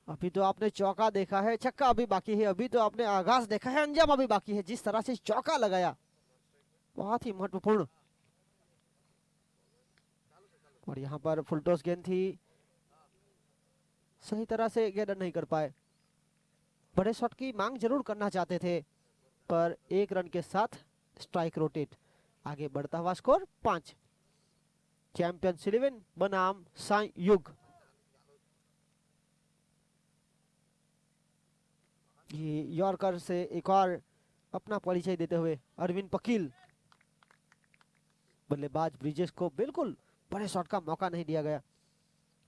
अभी तो आपने चौका देखा है, छक्का अभी बाकी है। अभी तो आपने आगाज देखा है, अंजाम अभी बाकी है। जिस तरह से चौका लगाया, बहुत ही महत्वपूर्ण। और यहाँ पर फुलटॉस गेंद थी, सही तरह से गेंद नहीं कर पाए। बड़े शॉट की मांग जरूर करना चाहते थे, पर 1 रन के साथ स्ट्राइक रोटेट। आगे बढ़ता हुआ स्कोर 5। चैंपियंस 11 बनाम साई युग। ये यॉर्कर से एक और अपना परिचय देते हुए अरविंद पकील। बल्लेबाज ब्रिजेश को बिल्कुल बड़े शॉट का मौका नहीं दिया गया।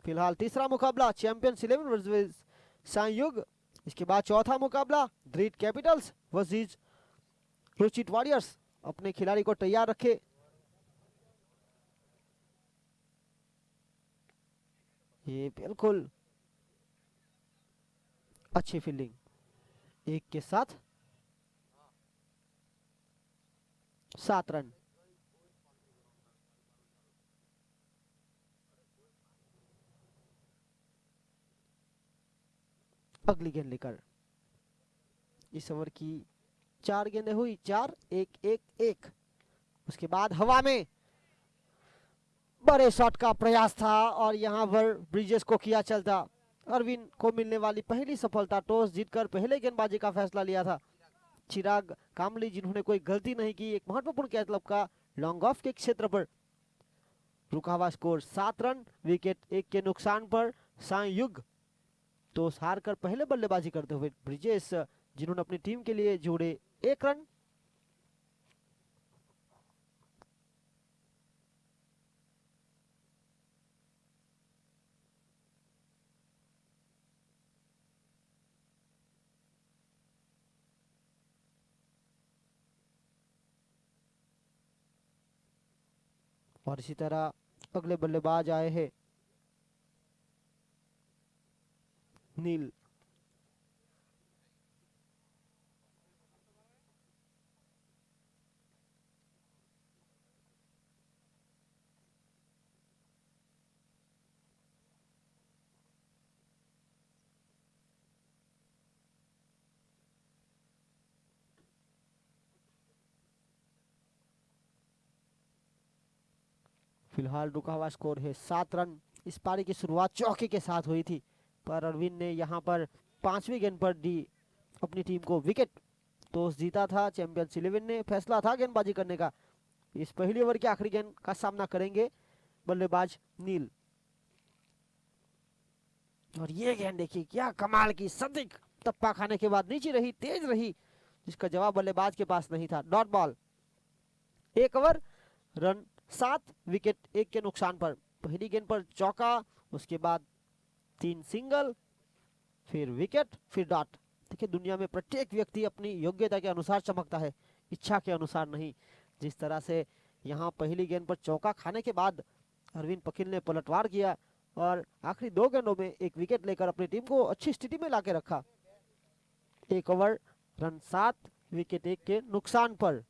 फिलहाल तीसरा मुकाबला चैंपियंस 11 वर्सेस साई युग। इसके बाद चौथा मुकाबला ड्रीट कैपिटल्स वर्सेस रुचित वॉरियर्स। अपने खिलाड़ी को तैयार रखे। ये बिल्कुल अच्छी फील्डिंग, 1 के साथ 7 रन। अगली गेंद लेकर इस ओवर की 4 गेंदें हुई, 4 1 1 1। उसके बाद हवा में बड़े शॉट का प्रयास था और यहां पर ब्रिजेस को किया चलता। अरविंद को मिलने वाली पहली सफलता, टॉस जीतकर पहले गेंदबाजी का फैसला लिया था। चिराग कामली जिन्होंने कोई गलती नहीं की, एक महत्वपूर्ण कैच लपका लॉन्ग ऑफ के क्षेत्र पर। रुका हुआ स्कोर 7 रन, विकेट 1 के नुकसान पर साई युग टॉस हार कर पहले बल्लेबाजी करते हुए ब्रिजेश, जिन्होंने अपनी टीम के लिए जोड़े 1 रन। और इसी तरह अगले बल्लेबाज आए हैं नील। फिलहाल रुका हुआ स्कोर है 7 रन। इस पारी की शुरुआत चौके के साथ हुई थी, पर अरविंद ने यहां पर 5वीं गेंद पर दी अपनी टीम को विकेट। टॉस जीता था चैंपियंस 11 ने, फैसला था गेंदबाजी करने का। इस पहली ओवर की आखिरी गेंद का सामना करेंगे बल्लेबाज नील। और ये गेंद देखिए, क्या कमाल की, सदिक टप्पा खाने के बाद नीचे रही, तेज रही, जिसका जवाब बल्लेबाज के पास नहीं था। Dot ball, 1 over, run 7, wicket 1 के नुकसान पर। पहली गेंद पर चौका, उसके बाद 3 सिंगल, फिर विकेट, फिर डॉट। देखिए, दुनिया में प्रत्येक व्यक्ति अपनी योग्यता के अनुसार चमकता है, इच्छा के अनुसार नहीं। जिस तरह से यहाँ पहली गेंद पर चौका खाने के बाद अरविंद पकील ने पलटवार किया और आखिरी 2 गेंदों में 1 विकेट लेकर अपनी टीम को अच्छी स्थिति में लाके रखा। 1 ओवर, रन 7, विकेट 1 के नुकसान पर।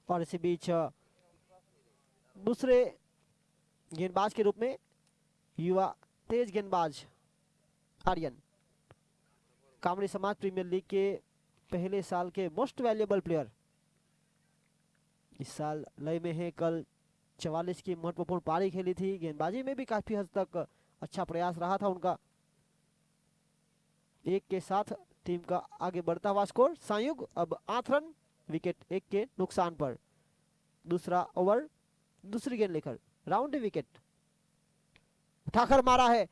और इसी बीच दूसरे गेंदबाज के रूप में युवा तेज गेंदबाज आर्यन, कामड़ी समाज प्रीमियर लीग के पहले साल के मोस्ट वैल्यूएबल प्लेयर, इस साल लय में है। कल 44 की महत्वपूर्ण पारी खेली थी, गेंदबाजी में भी काफी हद तक अच्छा प्रयास रहा था उनका। 1 के साथ टीम का आगे बढ़ता हुआ स्कोर संयुग अब 8 रन, विकेट 1 के नुकसान पर। दूसरा ओवर, दूसरी गेंद लेकर राउंड विकेट उठाकर मारा है,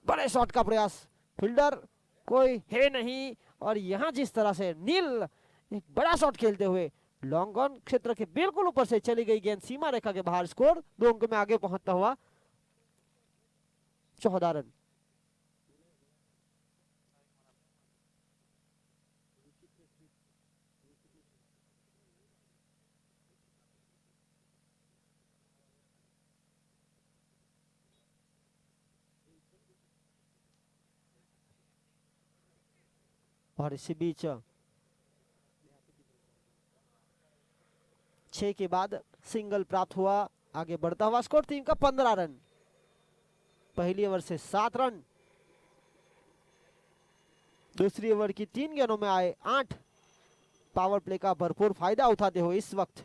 बड़े शॉट का प्रयास, फील्डर कोई है नहीं। और यहाँ जिस तरह से नील एक बड़ा शॉट खेलते हुए लॉन्ग ऑन क्षेत्र के बिल्कुल ऊपर से चली गई गेंद सीमा रेखा के बाहर, स्कोर 2 अंक में आगे पहुंचता हुआ 14 रन। और इसी बीच 6 के बाद सिंगल प्राप्त हुआ, आगे बढ़ता हुआ स्कोर टीम का 15 रन। पहली ओवर से 7 रन, दूसरी ओवर की 3 गेंदों में आए 8। पावर प्ले का भरपूर फायदा उठाते हुए इस वक्त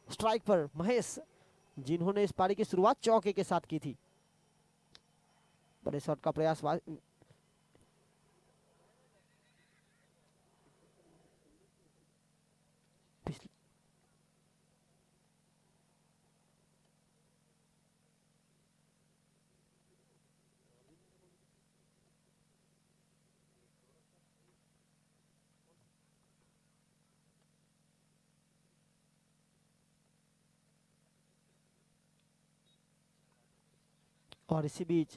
स्ट्राइक पर महेश, जिन्होंने इस पारी की शुरुआत चौके के साथ की थी। बड़े शॉट का प्रयास, और इसी बीच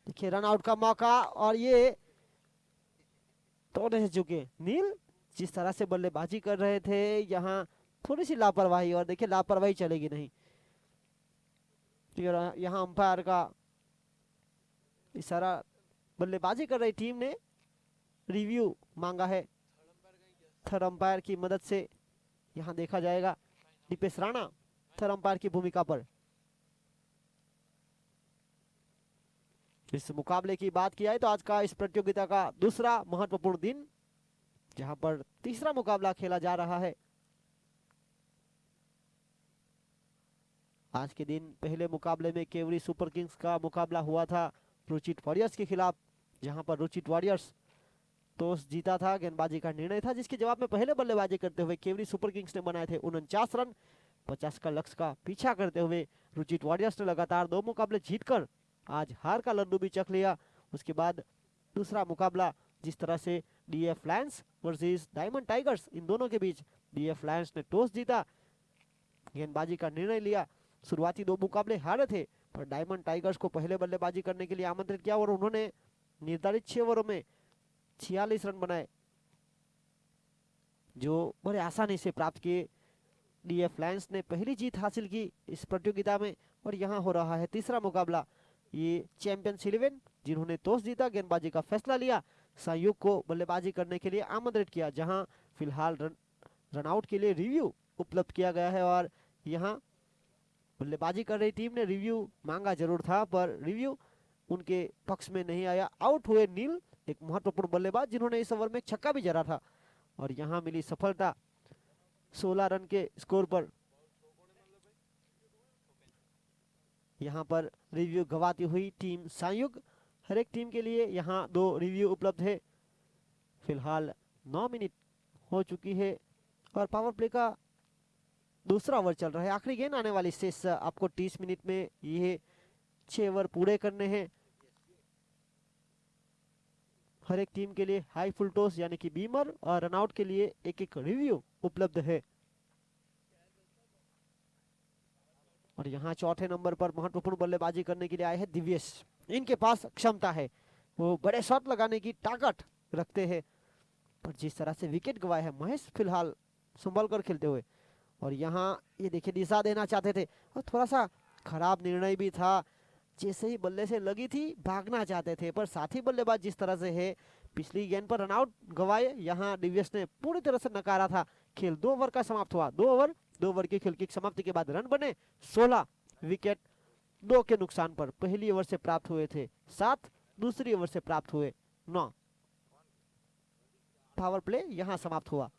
देखिए रन आउट का मौका, और ये तोड़ने से चुके नील जिस तरह से बल्लेबाजी कर रहे थे, यहाँ थोड़ी सी लापरवाही, और देखिए लापरवाही चलेगी नहीं। यहाँ अंपायर का इशारा, बल्लेबाजी कर रही टीम ने रिव्यू मांगा है, थर्ड अंपायर की मदद से यहाँ देखा जाएगा। दीपेश राणा थर्ड अंपायर की भूमिका पर। इस मुकाबले की बात की जाए तो आज का इस प्रतियोगिता का दूसरा महत्वपूर्ण दिन, जहां पर तीसरा मुकाबला खेला जा रहा है। आज के दिन पहले मुकाबले में केवरी सुपर किंग्स का मुकाबला हुआ था रुचित वॉरियर्स के खिलाफ, जहां पर रुचित वॉरियर्स टॉस जीता था, गेंदबाजी का निर्णय था, जिसके जवाब में पहले बल्लेबाजी करते हुए केवरी सुपर किंग्स ने बनाए थे 49 रन। 50 का लक्ष्य का पीछा करते हुए रुचित वॉरियर्स ने लगातार 2 मुकाबले जीतकर आज हार का लड्डू भी चख लिया। उसके बाद दूसरा मुकाबला जिस तरह से DF Lions versus Diamond Tigers, इन दोनों के बीच डीएफ लायंस ने टॉस जीता, गेंदबाजी का निर्णय लिया। शुरुआती 2 मुकाबले हारे थे, पर डायमंड टाइगर्स को पहले बल्लेबाजी करने के लिए आमंत्रित किया और उन्होंने निर्धारित 6 ओवरों में 46 रन बनाए, जो बड़े आसानी से प्राप्त किए। डीएफ लायंस ने पहली जीत हासिल की इस प्रतियोगिता में। और यहाँ हो रहा है तीसरा मुकाबला, ये चैंपियंस 11 जिन्होंने टॉस जीता, गेंदबाजी का फैसला लिया, संयुक्त को बल्लेबाजी करने के लिए आमंत्रित किया, जहां फिलहाल रन आउट के लिए रिव्यू उपलब्ध किया गया है। और यहाँ बल्लेबाजी कर रही टीम ने रिव्यू मांगा जरूर था, पर रिव्यू उनके पक्ष में नहीं आया। आउट हुए नील, एक महत्वपूर्ण बल्लेबाज जिन्होंने इस ओवर में छक्का भी जड़ा था, और यहाँ मिली सफलता 16 रन के स्कोर पर। यहाँ पर रिव्यू गवाती हुई टीम संयुक्त, हर एक टीम के लिए यहाँ 2 रिव्यू उपलब्ध है। फिलहाल 9 मिनट हो चुकी है और पावर प्ले का दूसरा ओवर चल रहा है। आखिरी गेंद आने वाली शेष आपको 30 मिनट में ये 6 ओवर पूरे करने हैं। हर एक टीम के लिए हाई फुल टॉस यानी कि बीमर और रनआउट के लिए एक रिव्यू उपलब्ध है। और यहाँ चौथे नंबर पर महत्वपूर्ण बल्लेबाजी करने के लिए आए हैं दिव्येश। इनके पास क्षमता है, वो बड़े शॉट लगाने की ताकत रखते हैं, पर जिस तरह से विकेट गवाए हैं महेश फिलहाल संभल कर खेलते हुए। और यहाँ ये देखिए दिशा देना चाहते थे और थोड़ा सा खराब निर्णय भी था, जैसे ही बल्ले से लगी थी भागना चाहते थे, पर साथी बल्लेबाज जिस तरह से है पिछली गेंद पर रनआउट गवाए, यहाँ दिव्येश ने पूरी तरह से नकारा था। खेल 2 ओवर का समाप्त हुआ। 2 ओवर की खेल की समाप्ति के बाद रन बने 16, विकेट 2 के नुकसान पर। पहली ओवर से प्राप्त हुए थे 7, दूसरी ओवर से प्राप्त हुए 9। पावर प्ले यहां समाप्त हुआ।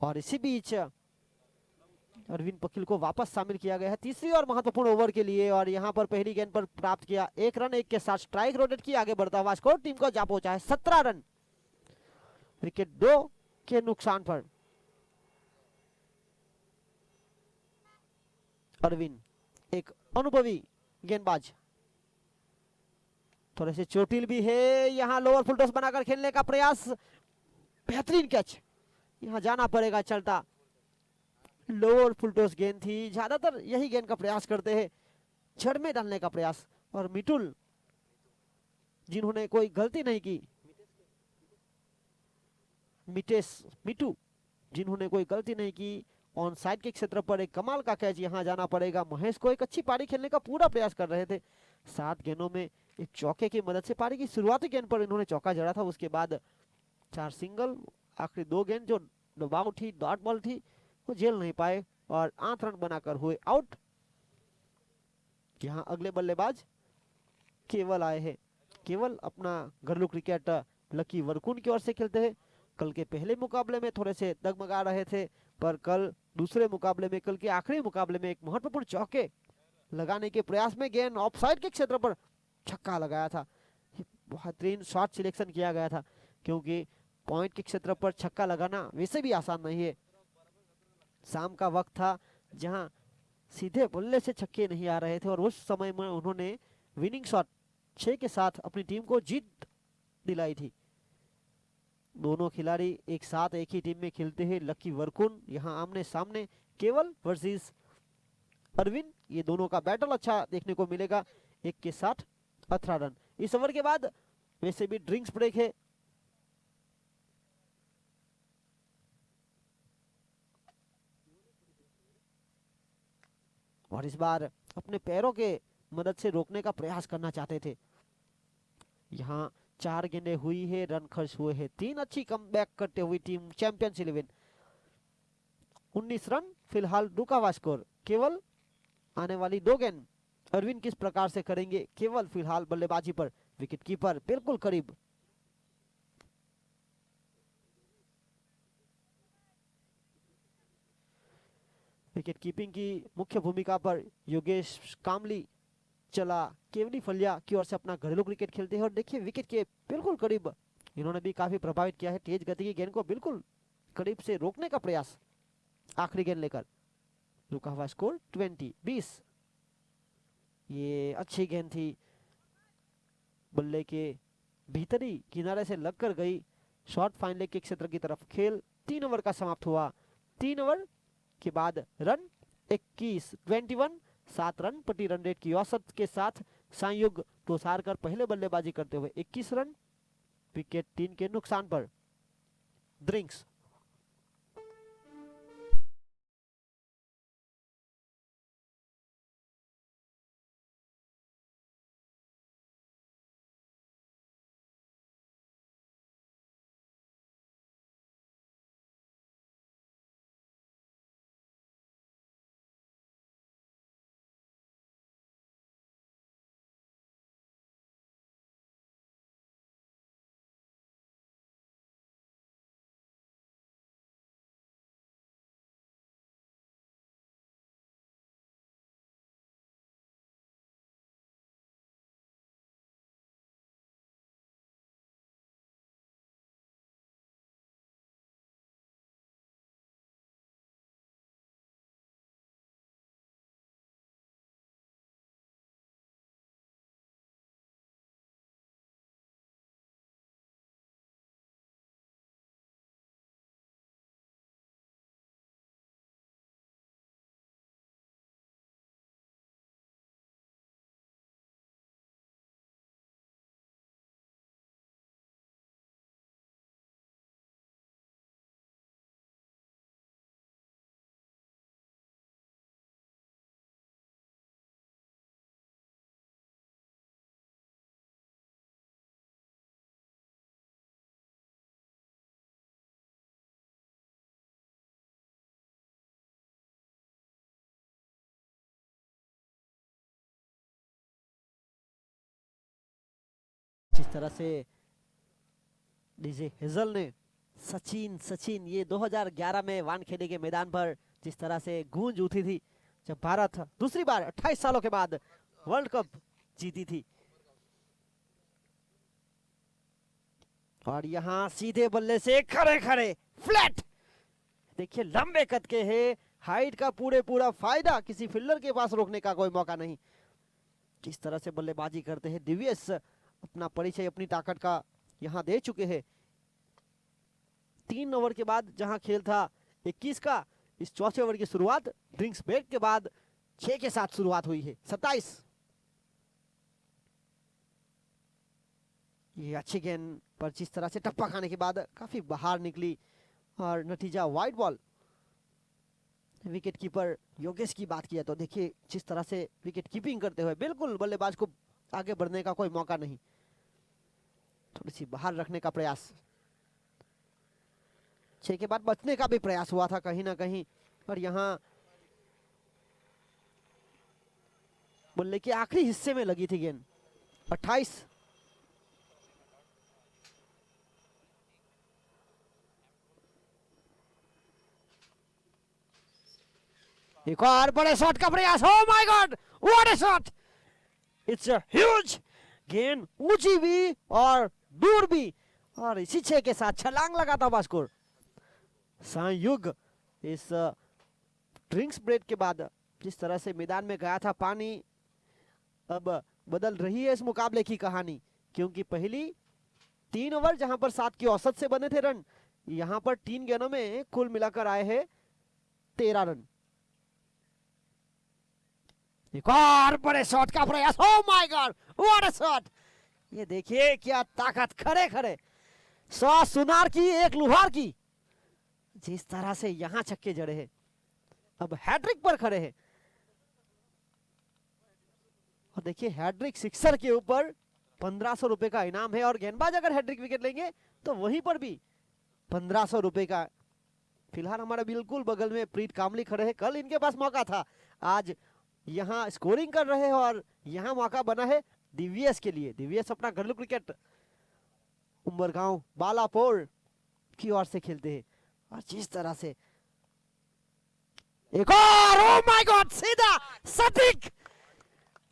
और इसी बीच अरविंद पखिल को वापस शामिल किया गया है तीसरी और महत्वपूर्ण ओवर के लिए, और यहां पर पहली गेंद पर प्राप्त किया 1 रन, 1 के साथ स्ट्राइक रोटेट की, आगे बढ़ता हुआ स्कोर टीम को जा पहुंचा है 17 रन विकेट 2 के नुकसान पर। अरविंद एक अनुभवी गेंदबाज, थोड़े से चोटिल भी है, यहां लोअर फुल टॉस बनाकर खेलने का प्रयास, बेहतरीन कैच, यहां जाना पड़ेगा चलता, लोअर फुल टॉस गेंद थी, ज्यादातर यही गेंद का प्रयास करते हैं, जड़ में डालने का प्रयास, और मिटुल जिन्होंने कोई गलती नहीं की, मिटू जिन्होंने कोई गलती नहीं की, ऑन साइड के क्षेत्र पर एक कमाल का कैच, यहां जाना पड़ेगा महेश को, एक अच्छी पारी खेलने का पूरा प्रयास कर रहे थे, 7 गेंदों में एक चौके की मदद से पारी की शुरुआती गेंद पर इन्होंने चौका जड़ा था, उसके बाद 4 सिंगल, आखिरी 2 गेंद जो दबाव थी, डॉट बॉल थी, वो झेल नहीं पाए और 8 रन बनाकर हुए आउट। यहां अगले बल्लेबाज केवल आए हैं, केवल अपना घरेलू क्रिकेट लकी वर्कुन की ओर से खेलते हैं, कल के पहले मुकाबले में थोड़े से डगमगा रहे थे, पर कल दूसरे मुकाबले में, कल के आखिरी मुकाबले में एक महत्वपूर्ण चौके लगाने के प्रयास में गेंद ऑफसाइड के क्षेत्र पर छक्का लगाया था, बेहतरीन शॉट सिलेक्शन किया गया था, क्योंकि पॉइंट के क्षेत्र पर छक्का लगाना वैसे भी आसान नहीं है, शाम का वक्त था जहां सीधे बल्ले से छक्के नहीं आ रहे थे, और उस समय में उन्होंने विनिंग शॉट 6 के साथ अपनी टीम को जीत दिलाई थी। दोनों खिलाड़ी एक साथ एक ही टीम में खेलते हैं, लकी वर्कुन यहां आमने सामने केवल वर्सेस अरविंद, ये दोनों का बैटल अच्छा देखने को मिलेगा, 1 के साथ 18 रन। इस ओवर के बाद वैसे भी ड्रिंक्स ब्रेक है, और इस बार अपने पैरों के मदद से रोकने का प्रयास करना चाहते थे, यहां 4 गेंदें हुई है, रन खर्च हुए हैं 3, अच्छी कमबैक करते हुई टीम चैंपियंस 11, 19 रन फिलहाल रुका हुआ स्कोर, केवल आने वाली 2 गेंद अरविंद किस प्रकार से करेंगे, केवल फिलहाल बल्लेबाजी पर, विकेट कीपर बिल्कुल करीब, विकेट कीपिंग की मुख्य भूमिका पर योगेश कामली चला केवली फलिया की ओर से अपना घरेलू क्रिकेट खेलते हैं, और देखिए विकेट के बिल्कुल करीब, इन्होंने भी काफी प्रभावित किया है, तेज गति की गेंद को बिल्कुल करीब से रोकने का प्रयास, आखिरी गेंद लेकर, रुका हुआ स्कोर 20, ये अच्छी गेंद थी, बल्ले के भीतरी किनारे से लगकर गई, शॉर्ट फाइन लेग के क्षेत्र की तरफ, खेल 3 ओवर का समाप्त हुआ, 3 ओवर के बाद रन 21, 7 रन प्रति रन रेट की औसत के साथ संयुग टोसारकर पहले बल्लेबाजी करते हुए 21 रन, विकेट 3 के नुकसान पर। ड्रिंक्स जिस तरह से डीजे हेजल ने सचिन सचिन ये 2011 में वानखेड़े के मैदान पर जिस तरह से गूंज उठी थी जब भारत दूसरी बार 28 सालों के बाद वर्ल्ड कप जीती थी। और यहाँ सीधे बल्ले से खड़े खड़े फ्लैट, देखिए लंबे कद के हैं, हाइट का पूरा फायदा, किसी फील्डर के पास रोकने का कोई मौका नहीं। किस तरह से बल्लेबाजी करते हैं दिव्यस, अपना परिचय अपनी ताकत का यहाँ दे चुके हैं। 3 ओवर के बाद जहां खेल था 21 का, इस चौथे ओवर की शुरुआत ड्रिंक्स ब्रेक के बाद 6 के साथ शुरुआत हुई है। 27 ये अच्छी गेंद पर जिस तरह से टप्पा खाने के बाद काफी बाहर निकली और नतीजा wide ball. Wicket keeper Yogesh की बात किया तो देखिए जिस तरह से विकेट कीपिंग करते हुए बिल्कुल बल्लेबाज को आगे बढ़ने का कोई मौका नहीं, थोड़ी सी बाहर रखने का प्रयास। 6 के बाद बचने का भी प्रयास हुआ था कहीं ना कहीं, और यहाँ बल्ले के आखिरी हिस्से में लगी थी गेंद। 28 एक और बड़े शॉट का प्रयास। Oh my God, what a shot, it's a huge. गेंद ऊंची भी और दूर भी, और इसी 6 के साथ छलांग लगाता हुआ स्कोर। संयुग इस ड्रिंक्स ब्रेक के बाद जिस तरह से मैदान में गया था पानी, अब बदल रही है इस मुकाबले की कहानी, क्योंकि पहली 3 ओवर जहां पर 7 की औसत से बने थे रन, यहां पर 3 गेंदों में कुल मिलाकर आए हैं 13 रन। एक और बड़े शॉट का प्रयास। Oh my God, what a shot, ये देखिए क्या ताकत, खड़े खड़े 100 सुनार की एक लुहार की, जिस तरह से यहां छक्के जड़े हैं। अब हैट्रिक पर खड़े हैं, और देखिए हैट्रिक सिक्सर के ऊपर 1500 रुपए का इनाम है, और गेंदबाज अगर हैट्रिक विकेट लेंगे तो वहीं पर भी 1500 रुपए का। फिलहाल हमारा बिल्कुल बगल में प्रीत कामली खड़े हैं, कल इनके पास मौका था, आज यहाँ स्कोरिंग कर रहे हैं, और यहाँ मौका बना है दिव्यस के लिए। दिव्यस अपना घरेलू क्रिकेट उमरगांव बालापोर की ओर से खेलते हैं, और जिस तरह से एक और, ओह माय गॉड, सीधा सटीक,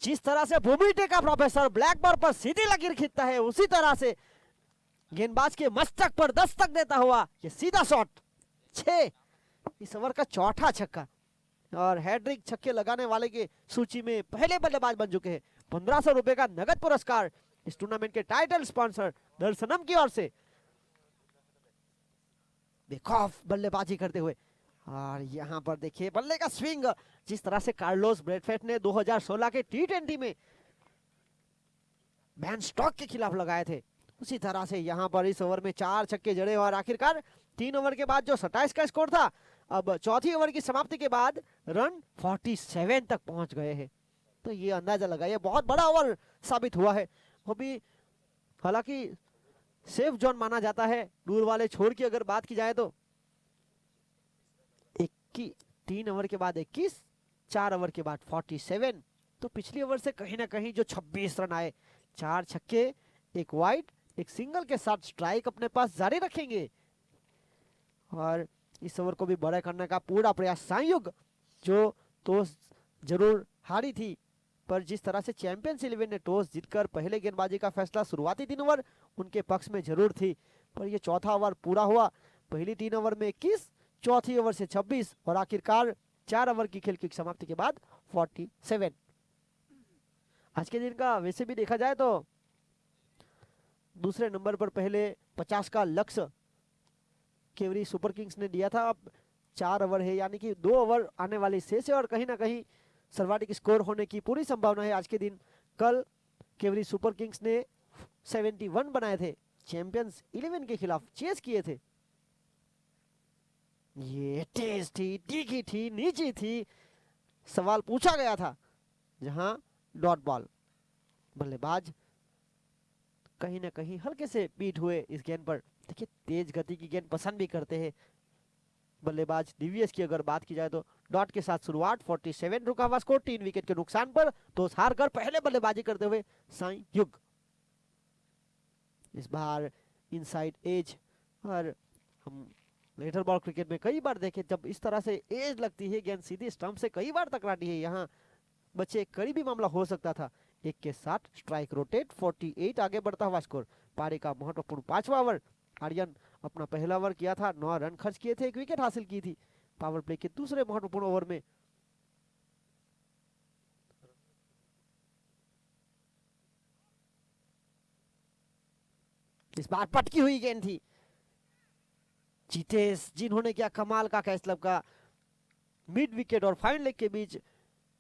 जिस तरह से भूमिटे का प्रोफेसर ब्लैक बॉल पर सीधी लकीर खींचता है, उसी तरह से गेंदबाज के मस्तक पर दस्तक देता हुआ ये सीधा शॉट। 6 इस ओवर का चौथा छक्का, और हैट्रिक छक्के लगाने वाले के सूची में पहले बल्लेबाज बन चुके हैं। 1500 रुपए का नगद पुरस्कार इस टूर्नामेंट के टाइटल स्पॉन्सर दर्शनम की ओर से। बेखौफ बल्लेबाजी करते हुए, और यहां पर देखिए बल्ले का स्विंग, जिस तरह से कार्लोस ब्रैथवेट ने 2016 के T20 में वैन स्टॉक के खिलाफ लगाए थे, उसी तरह से यहां पर इस ओवर में 4 छक्के जड़े, और आखिरकार 3 ओवर के बाद जो 27 का स्कोर था, अब चौथी ओवर की समाप्ति के बाद रन 47 तक पहुंच गए हैं। तो ये अंदाजा लगाइए बहुत बड़ा ओवर साबित हुआ है। वो भी हालांकि सेफ जोन माना जाता है, दूर वाले छोड़ की अगर बात की जाए तो 3 ओवर के बाद 21, 4 ओवर के बाद 47, तो पिछली ओवर से कहीं ना कहीं जो 26 रन आए, 4 छक्के, 1 वाइड, 1 सिंगल के साथ स्ट्राइक अपने पास जारी रखेंगे, और इस ओवर को भी बड़ा करने का पूरा प्रयास। संयुग जो टॉस जरूर हारी थी, पर जिस तरह से चैंपियंस 11 ने टॉस जीतकर पहले गेंदबाजी का फैसला शुरुआती 3 ओवर उनके पक्ष में जरूर थी, पर यह चौथा ओवर पूरा हुआ। पहली 3 ओवर में 21, चौथी ओवर से 26, और आखिरकार 4 ओवर की खेल की समाप्ति के बाद 47। आज के दिन का वैसे भी देखा जाए तो दूसरे नंबर पर पहले 50 का लक्ष्य केवरी सुपर किंग्स ने दिया था। अब 4 ओवर है, यानी कि 2 ओवर आने वाली शेष है, और कहीं ना कहीं सर्वाधिक स्कोर होने की पूरी संभावना है आज के दिन। कल केवरी सुपर किंग्स ने 71 बनाए थे, चैंपियंस 11 के खिलाफ चेस किए थे। ये तेज थी, तीखी थी, नीची थी, सवाल पूछा गया था, जहां डॉट बॉल। बल्लेबाज कहीं ना कहीं हल्के से बीट हुए इस गेंद पर। देखिए तेज गति की गेंद पसंद भी करते हैं बल्लेबाज दिव्यस की अगर बात की जाए तो। डॉट के साथ शुरुआत, 47 रुका हुआ स्कोर, 3 विकेट के नुकसान पर टॉस हार कर पहले बल्लेबाजी करते हुए संयुग। इस बार इनसाइड एज, और हम लेटर बॉल क्रिकेट में कई बार देखे, जब इस तरह से एज लगती है, गेंद सीधी स्टंप से कई बार टकराती है, यहाँ बच्चे करीबी मामला हो सकता था। एक के साथ स्ट्राइक रोटेट 48 आगे बढ़ता हुआ स्कोर। पारी का महत्वपूर्ण 5वां ओवर। आर्यन अपना पहला ओवर किया था, 9 रन खर्च किए थे, 1 विकेट हासिल की थी। पावर प्ले के दूसरे महत्वपूर्ण ओवर में इस बार पटकी हुई गेंद थी। जीतेश जिन्होंने क्या कमाल का कैच लपका, मिड विकेट और फाइन लेग के बीच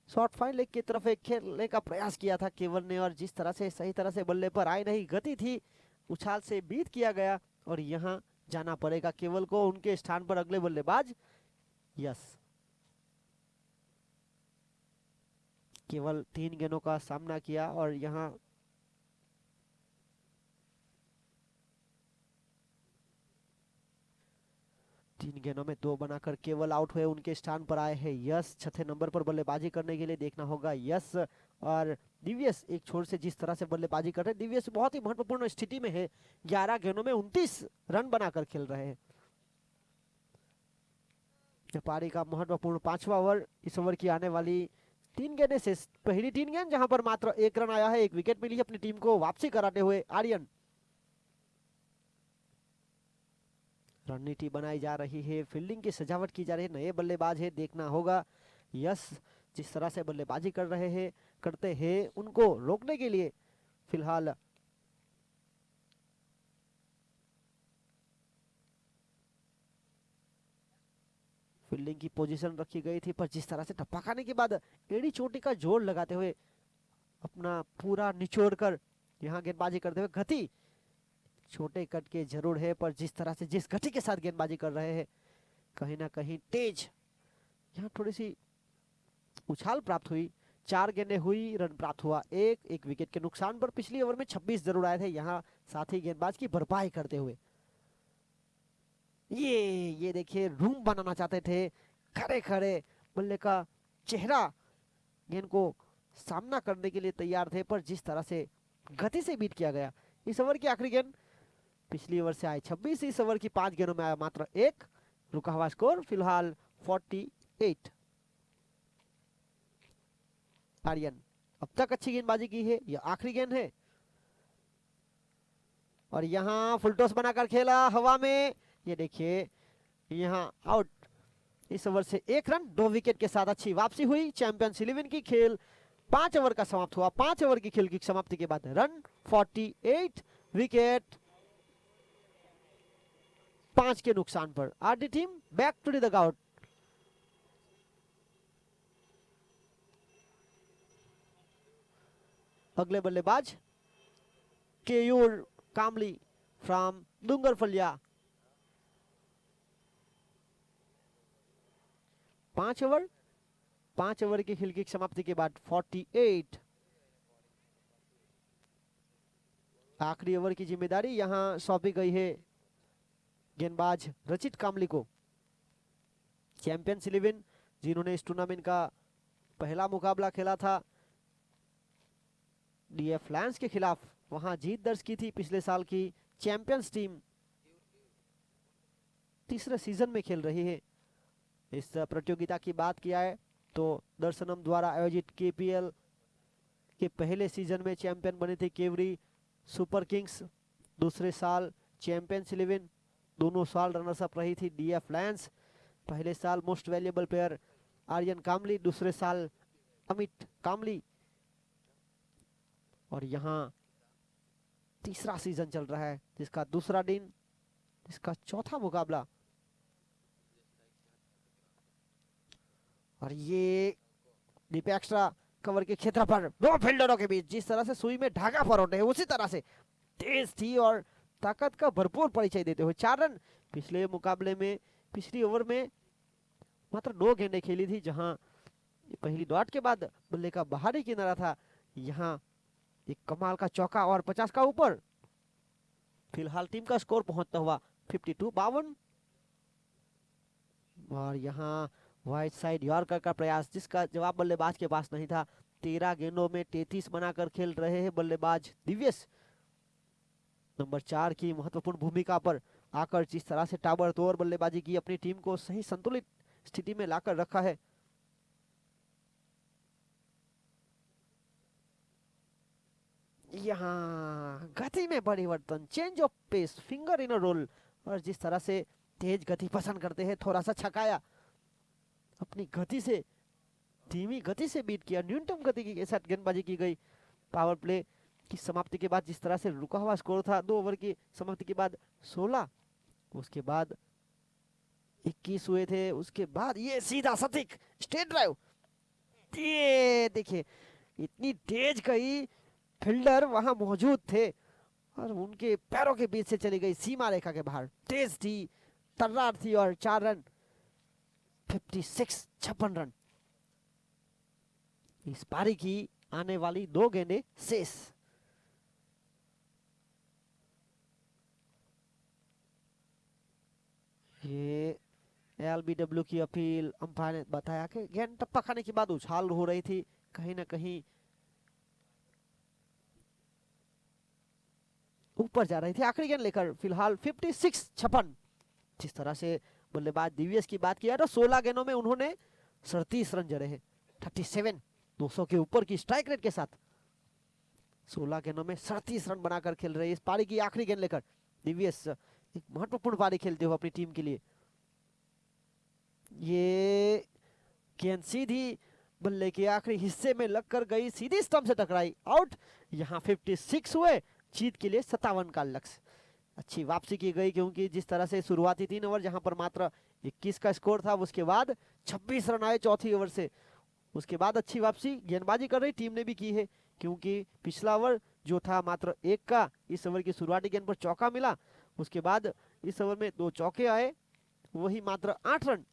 शॉर्ट फाइन लेग की तरफ एक खेलने का प्रयास किया था केवल ने, और जिस तरह से सही तरह से बल्ले पर आई नहीं, गति थी, उछाल से बीट किया गया और यहाँ जाना पड़ेगा केवल को, उनके स्थान पर अगले बल्लेबाज यस। केवल 3 गेंदों का सामना किया और यहाँ तीन गेंदों में 2 बनाकर केवल आउट हुए, उनके स्थान पर आए हैं यस। छठे नंबर पर बल्लेबाजी करने के लिए देखना होगा यस और दिव्यस एक छोर से जिस तरह से बल्लेबाजी कर रहे हैं, दिव्यस बहुत ही महत्वपूर्ण स्थिति में है, 11 गेंदों में 29 रन बनाकर खेल रहे हैं। पारी का महत्वपूर्ण 5वां ओवर। इस ओवर की आने वाली 3 गेंदें से पहली 3 गेंद जहां पर मात्र 1 रन आया है, 1 विकेट मिली अपनी टीम को वापसी कराते हुए आर्यन। रणनीति बनाई जा रही है, फील्डिंग की सजावट की जा रही है, नए बल्लेबाज है, देखना होगा यस जिस तरह से बल्लेबाजी कर रहे हैं करते हैं उनको रोकने के लिए फिलहाल फील्डिंग की पोजीशन रखी गई थी, पर जिस तरह से टप्पा खाने के बाद एड़ी चोटी का जोर लगाते हुए अपना पूरा निचोड़ कर यहाँ गेंदबाजी करते हुए, गति छोटे कट के जरूर है, पर जिस तरह से जिस गति के साथ गेंदबाजी कर रहे हैं कहीं ना कहीं तेज, यहाँ थोड़ी सी उछाल प्राप्त हुई। 4 गेंदें हुई, रन प्राप्त हुआ 1 विकेट के नुकसान पर। पिछली ओवर में 26 जरूर आए थे, यहाँ साथी गेंदबाज की भरपाई करते हुए ये देखिए रूम बनाना चाहते थे, खड़े खड़े बल्ले का चेहरा गेंद को सामना करने के लिए तैयार थे, पर जिस तरह से गति से बीट किया गया। इस ओवर की आखिरी गेंद पिछली ओवर से आए 26, इस ओवर की 5 गेंदों में आया मात्र 1, रुका हुआ स्कोर फिलहाल 48। आर्यन अब तक अच्छी गेंदबाजी की है, यह आखिरी गेंद है और यहाँ फुल टॉस बनाकर खेला हवा में, ये देखिए यहाँ आउट। इस ओवर से 1 रन 2 विकेट के साथ अच्छी वापसी हुई। चैंपियंस 11 की खेल 5 ओवर का समाप्त हुआ। 5 ओवर की खेल की समाप्ति के बाद रन 48, विकेट 5 के नुकसान पर। RD team back to the dugout. अगले बल्लेबाज केयूर कामली फ्रॉम डूंगरफलिया। 5 ओवर की खेल की समाप्ति के बाद 48। आखिरी ओवर की जिम्मेदारी यहां सौंपी गई है गेंदबाज रचित कामली को। चैंपियंस 11 जिन्होंने इस टूर्नामेंट का पहला मुकाबला खेला था डीएफ लायंस के खिलाफ, वहां जीत दर्ज की थी। पिछले साल की चैंपियंस टीम तीसरे सीजन में खेल रही है। इस प्रतियोगिता की बात किया है तो दर्शनम द्वारा आयोजित केपीएल के पहले सीजन में चैंपियन बने थे केवरी सुपर किंग्स। दूसरे साल चैंपियंस 11, दोनों साल रनर्स अप रही थी डीएफ लायंस। पहले साल मोस्ट वैल्यूएबल प्लेयर आर्यन कामली, दूसरे साल अमित कामली, और यहाँ तीसरा सीजन चल रहा है जिसका दूसरा दिन, जिसका चौथा मुकाबला। और ये डीप एक्स्ट्रा कवर के क्षेत्र पर 2 फील्डरों के बीच जिस तरह से सुई में धागा परोटे हैं उसी तरह से तेज थी और ताकत का भरपूर परिचय देते हुए 4 रन। पिछले मुकाबले में पिछली ओवर में मात्र 2 गेंदें खेली थी, जहां पहली डॉट के बाद बल्ले का बाहरी किनारा था। यहाँ एक कमाल का चौका और 50 का ऊपर। फिलहाल टीम का स्कोर पहुंचता हुआ 52-52। और यहाँ वाइड साइड यॉर्कर का प्रयास जिसका जवाब बल्लेबाज के पास नहीं था। 13 गेंदों में 33 बनाकर खेल रहे हैं बल्लेबाज दिव्यस। नंबर 4 की महत्वपूर्ण भूमिका पर आकर जिस तरह से ताबड़तोड़ बल्लेबाजी की, अपनी टीम को सही संतुलित स्थिति में लाकर रखा है। यहाँ गति में परिवर्तन, change of pace, finger in a roll, और जिस तरह से तेज गति पसंद करते हैं, थोड़ा सा छकाया, अपनी गति से, धीमी गति से बीट किया, न्यूनतम गति के साथ गेंदबाजी की गई। पावर प्ले की समाप्ति के बाद जिस तरह से रुका हुआ स्कोर था, 2 ओवर की समाप्ति के बाद 16, उसके बाद 21 हुए थे, उसके बाद ये सीधा शतक, स्ट्रेट ड्राइव, ये देखिए इतनी तेज गई, फील्डर वहां मौजूद थे और उनके पैरों के बीच से चली गई सीमा रेखा के बाहर, तेज थी, तर्रार थी, और 4 रन, 56 रन। इस पारी की आने वाली 2 गेंदें शेष। ये एलबीडब्ल्यू की अपील, अंपायर ने बताया कि गेंद टप्पा खाने के बाद उछाल हो रही थी, कहीं ना कहीं ऊपर जा रही थी। आखिरी गेंद लेकर फिलहाल 56 जिस तरह से बल्लेबाज दिव्यस की बात किया तो 16 गेंदों में उन्होंने 37 रन जड़े हैं, 37, 200 के ऊपर की स्ट्राइक रेट के साथ 16 गेंदों में 37 रन बनाकर खेल रहे हैं। इस पारी की आखिरी गेंद लेकर दिव्यस एक महत्वपूर्ण पारी खेलते हुए अपनी टीम के लिए। ये गेंद सीधी बल्ले के आखिरी हिस्से में लगकर गई, सीधी स्टंप से टकराई, आउट। यहाँ 56 हुए, जीत के लिए 57 का लक्ष्य। अच्छी वापसी की गई, क्योंकि जिस तरह से शुरुआती 3 ओवर जहां पर मात्र 21 का स्कोर था, उसके बाद 26 रन आए चौथी ओवर से, उसके बाद अच्छी वापसी गेंदबाजी कर रही टीम ने भी की है, क्योंकि पिछला ओवर जो था मात्र 1 का, इस ओवर की शुरुआती गेंद पर चौका मिला, उसके बाद इस ओवर में 2 चौके आए, वही मात्र 8 रन।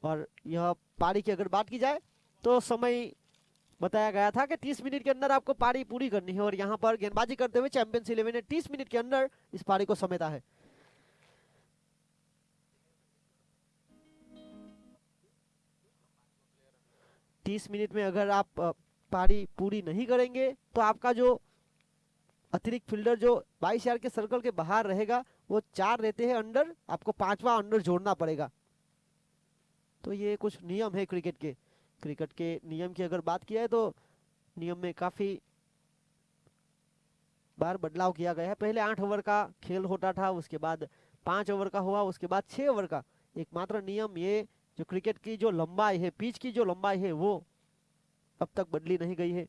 और यह पारी की अगर बात की जाए तो समय बताया गया था कि 30 मिनट के अंदर आपको पारी पूरी करनी है, और यहाँ पर गेंदबाजी करते हुए चैंपियंस 11 ने 30 मिनट के अंदर इस पारी को समेटा है। 30 मिनट में अगर आप पारी पूरी नहीं करेंगे तो आपका जो अतिरिक्त फील्डर जो 22 यार्ड के सर्कल के बाहर रहेगा, वो 4 रहते हैं अंडर, आपको 5वां अंडर जोड़ना पड़ेगा। तो ये कुछ नियम है क्रिकेट के नियम की अगर बात किया है तो नियम में काफी बार बदलाव किया गया है। पहले 8 ओवर का खेल होता था, उसके बाद 5 ओवर का हुआ, उसके बाद 6 ओवर का। एकमात्र नियम ये, जो क्रिकेट की जो लंबाई है, पिच की जो लंबाई है, वो अब तक बदली नहीं गई है।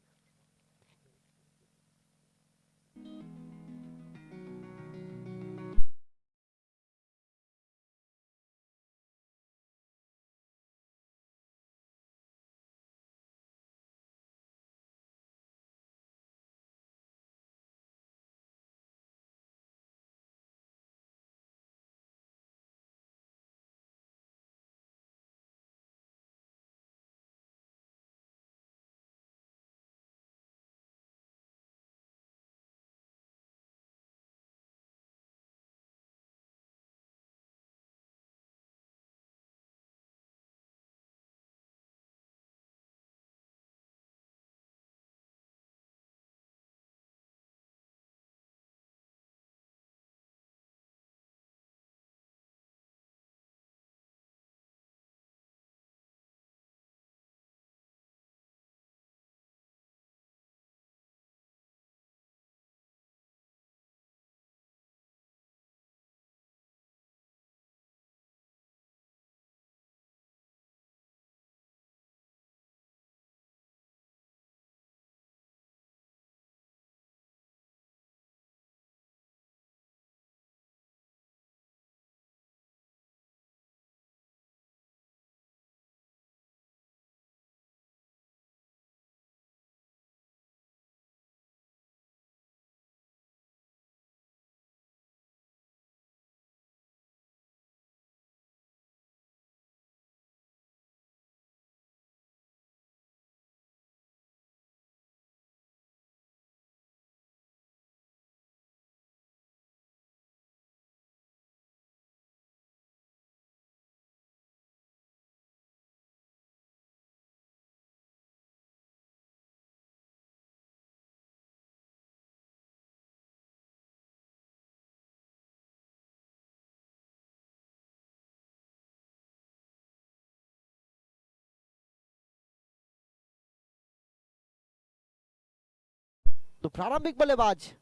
प्रारंभिक बल्लेबाज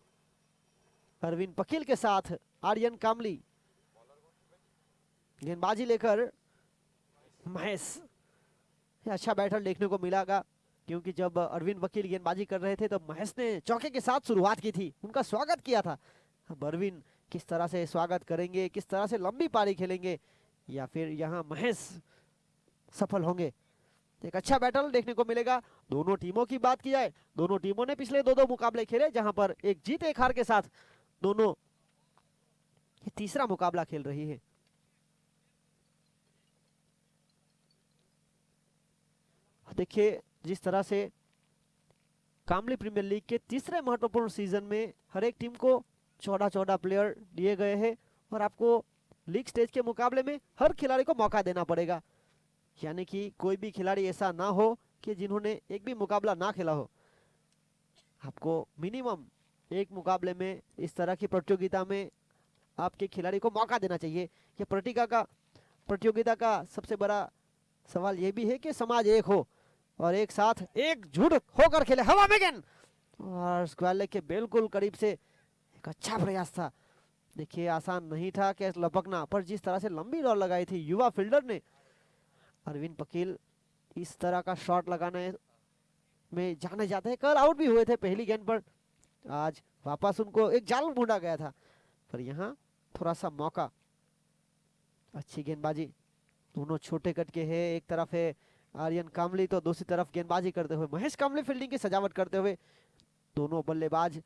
अरविंद पकील के साथ आर्यन कामली। गेंदबाजी लेकर महेश। अच्छा बैटल देखने को मिलागा, क्योंकि जब अरविंद वकील गेंदबाजी कर रहे थे तो महेश ने चौके के साथ शुरुआत की थी, उनका स्वागत किया था। अब अरविंद किस तरह से स्वागत करेंगे, किस तरह से लंबी पारी खेलेंगे, या फिर यहाँ महेश सफल होंगे। एक अच्छा बैटल देखने को मिलेगा। दोनों टीमों की बात की जाए, दोनों टीमों ने पिछले दो मुकाबले खेले, जहां पर एक जीत एक हार के साथ दोनों ये तीसरा मुकाबला खेल रही है। देखिए जिस तरह से कामली प्रीमियर लीग के तीसरे महत्वपूर्ण सीजन में हर एक टीम को 14 प्लेयर दिए गए हैं, और आपको लीग स्टेज के मुकाबले में हर खिलाड़ी को मौका देना पड़ेगा। यानी कि कोई भी खिलाड़ी ऐसा ना हो कि जिन्होंने एक भी मुकाबला ना खेला हो। आपको मिनिमम एक मुकाबले में इस तरह की प्रतियोगिता में आपके खिलाड़ी को मौका देना चाहिए। ये प्रतियोगिता का सबसे बड़ा सवाल ये भी है कि समाज एक हो और एक साथ एकजुट होकर खेले। हवा में गेंद, और स्क्वायर लेग के बिल्कुल करीब से एक अच्छा प्रयास था। देखिए आसान नहीं था कैच लपकना, पर जिस तरह से लंबी दौड़ लगाई थी युवा फील्डर ने। अरविंद पकील इस तरह का शॉट लगाने में जाने जाते हैं। कल आउट भी हुए थे पहली गेंद पर, आज वापस उनको एक जाल ढूंढा गया था, पर यहाँ थोड़ा सा मौका। अच्छी गेंदबाजी, दोनों छोटे कट के हैं। एक तरफ है आर्यन कामली तो दूसरी तरफ गेंदबाजी करते हुए महेश कामली फील्डिंग की सजावट करते हुए। दोनों बल्लेबाज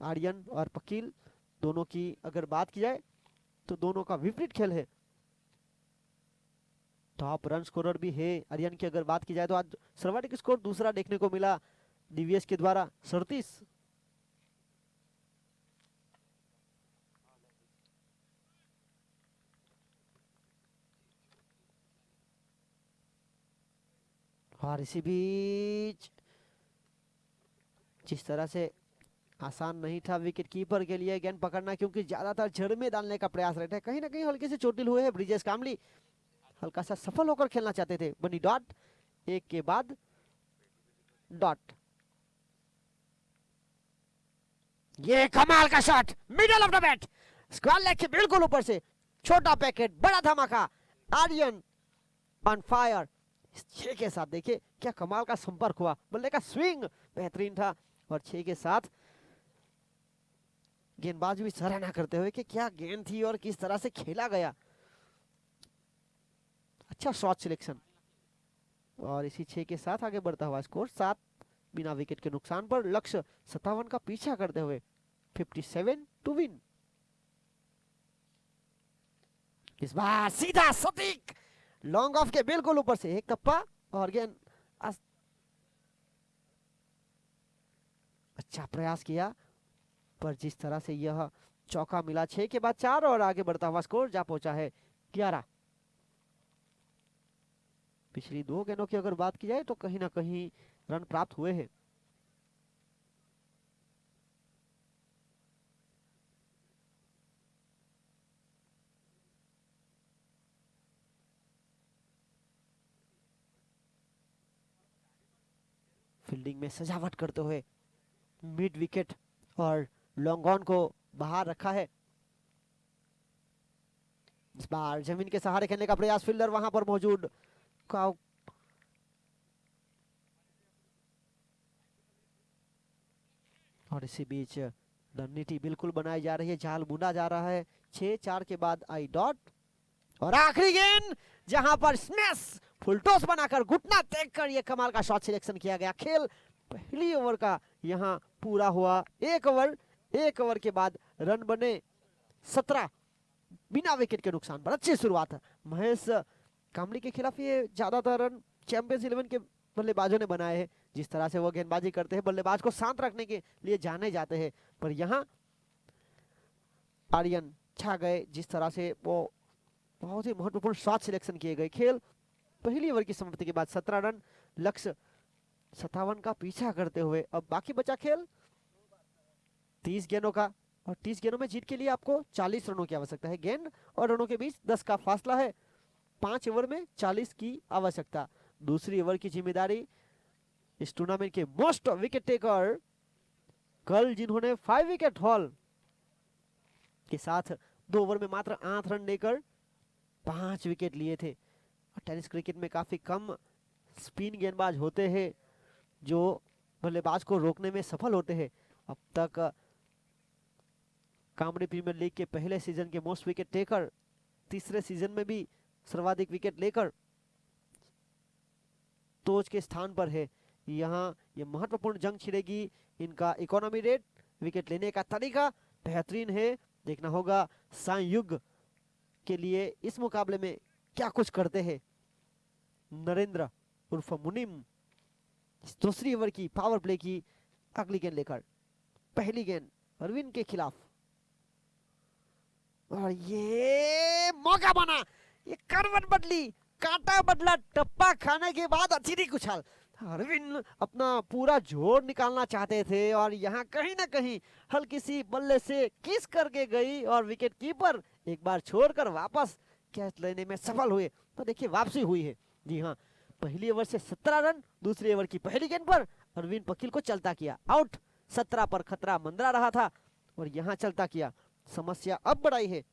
आर्यन और पकील दोनों की अगर बात की जाए तो दोनों का विपरीत खेल है। टॉप रन स्कोरर भी है आर्यन की अगर बात की जाए तो आज सर्वाधिक स्कोर दूसरा देखने को मिला डीवीएस के द्वारा 37। और इसी बीच जिस तरह से आसान नहीं था विकेट कीपर के लिए गेंद पकड़ना, क्योंकि ज्यादातर जड़ में डालने का प्रयास रहता है। कहीं ना कहीं हल्के से चोटिल हुए हैं ब्रिजेश कामली, हल्का सा सफल होकर खेलना चाहते थे। बनी डॉट, एक के बाद डॉट। ये कमाल का shot, middle of the bat, square leg के बिल्कुल ऊपर से, छोटा पैकेट बड़ा धमाका। Aryan on fire. छह के साथ देखिए क्या कमाल का संपर्क हुआ, बल्ले का स्विंग बेहतरीन था, और छह के साथ गेंदबाज भी सराहना करते हुए कि क्या गेंद थी और किस तरह से खेला गया। अच्छा शॉट सिलेक्शन, और इसी 6 के साथ आगे बढ़ता हुआ स्कोर 7 बिना विकेट के नुकसान पर। लक्ष्य 57 का पीछा करते हुए 57 टू विन। इस बार सीधा सटीक लॉन्ग ऑफ के बिल्कुल ऊपर से एक टप्पा, और गेंद अच्छा प्रयास किया, पर जिस तरह से यह चौका मिला 6 के बाद 4, और आगे बढ़ता हुआ स्कोर जा पहुंचा है 11। पिछली 2 गेंदों की अगर बात की जाए तो कहीं ना कहीं रन प्राप्त हुए हैं। फील्डिंग में सजावट करते हुए मिड विकेट और लॉन्ग ऑन को बाहर रखा है। इस बार जमीन के सहारे खेलने का प्रयास, फील्डर वहां पर मौजूद। और इसी बीच रणनीति बिल्कुल बनाई जा रही है, जाल बुना जा रहा है। 6-4 के बाद आई डॉट, और आखिरी गेंद जहां पर स्मैश फुल टॉस बनाकर घुटना टेक कर यह कमाल का शॉट सिलेक्शन किया गया। खेल पहली ओवर का यहां पूरा हुआ। एक ओवर के बाद रन बने 17 बिना विकेट के नुकसान पर। अच्छी शुरुआत है महेश कामली के खिलाफ। ये ज्यादातर रन चैंपियंस 11 के बल्लेबाजों ने बनाए हैं। जिस तरह से वो गेंदबाजी करते हैं, बल्लेबाज को शांत रखने के लिए जाने जाते हैं, पर यहाँ आर्यन छा गए। जिस तरह से वो बहुत ही महत्वपूर्ण शॉट सिलेक्शन किए गए। खेल पहली ओवर की समाप्ति के बाद 17 रन, लक्ष्य 57 का पीछा करते हुए। अब बाकी बचा खेल 30 गेंदों का, और 30 गेंदों में जीत के लिए आपको 40 रनों की आवश्यकता है। गेंद और रनों के बीच 10 का फासला है। 5 ओवर में 40 की आवश्यकता। दूसरी ओवर की जिम्मेदारी इस टूर्नामेंट के मोस्ट विकेट टेकर कल जिन्होंने 5 विकेट हॉल के साथ 2 ओवर में मात्र 8 रन लेकर 5 विकेट लिए थे। और टेनिस क्रिकेट में काफी कम स्पिन गेंदबाज होते हैं जो बल्लेबाज को रोकने में सफल होते हैं। अब तक कामरी प्रीमियर लीग के पहले सीजन के मोस्ट विकेट टेकर, तीसरे सीजन में भी सर्वाधिक विकेट लेकर टॉस के स्थान पर है। यहाँ ये महत्वपूर्ण जंग छिड़ेगी। इनका इकोनॉमी रेट, विकेट लेने का तरीका बेहतरीन है। देखना होगा संयुग के लिए इस मुकाबले में क्या कुछ करते हैं नरेंद्र उर्फ मुनिम। दूसरी ओवर की पावर प्ले की अगली गेंद लेकर, पहली गेंद अरविंद के खिलाफ, और ये मौका बना, ये करवट बदली, कांटा बदला, टप्पा खाने के बाद अतिरिक्त उछाल। अरविंद अपना पूरा जोर निकालना चाहते थे और यहाँ कहीं ना कहीं हल्की सी बल्ले से किस करके गई और विकेट कीपर एक बार छोड़कर वापस कैच लेने में सफल हुए। तो देखिए वापसी हुई है। जी हाँ, पहली ओवर से 17 रन, दूसरी ओवर की पहली गेंद पर अरविंद पकील को चलता किया आउट। 17 पर खतरा मंडरा रहा था और यहाँ चलता किया। समस्या अब बढ़ाई है।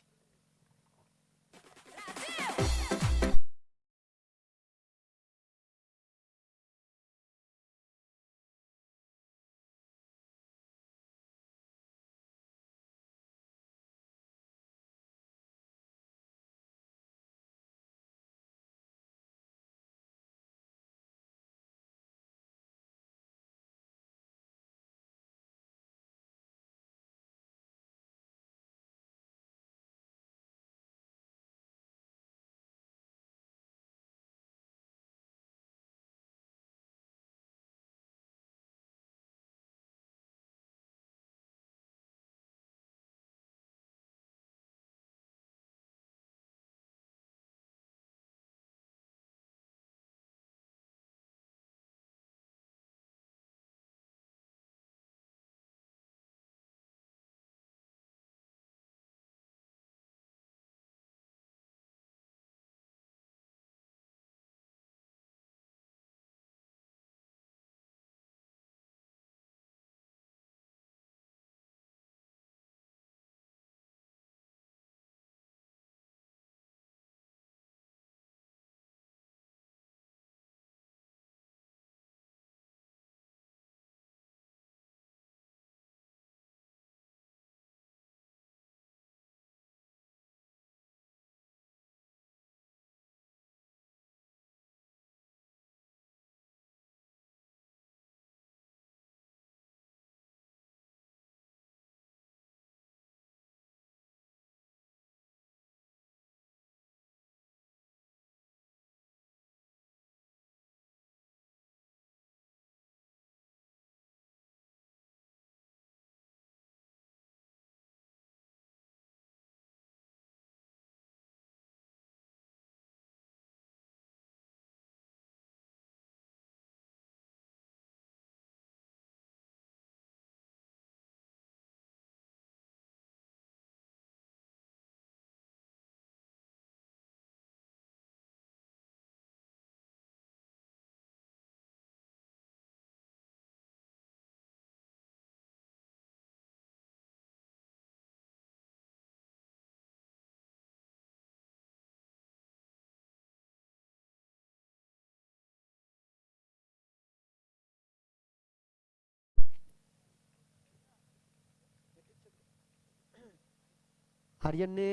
आर्यन ने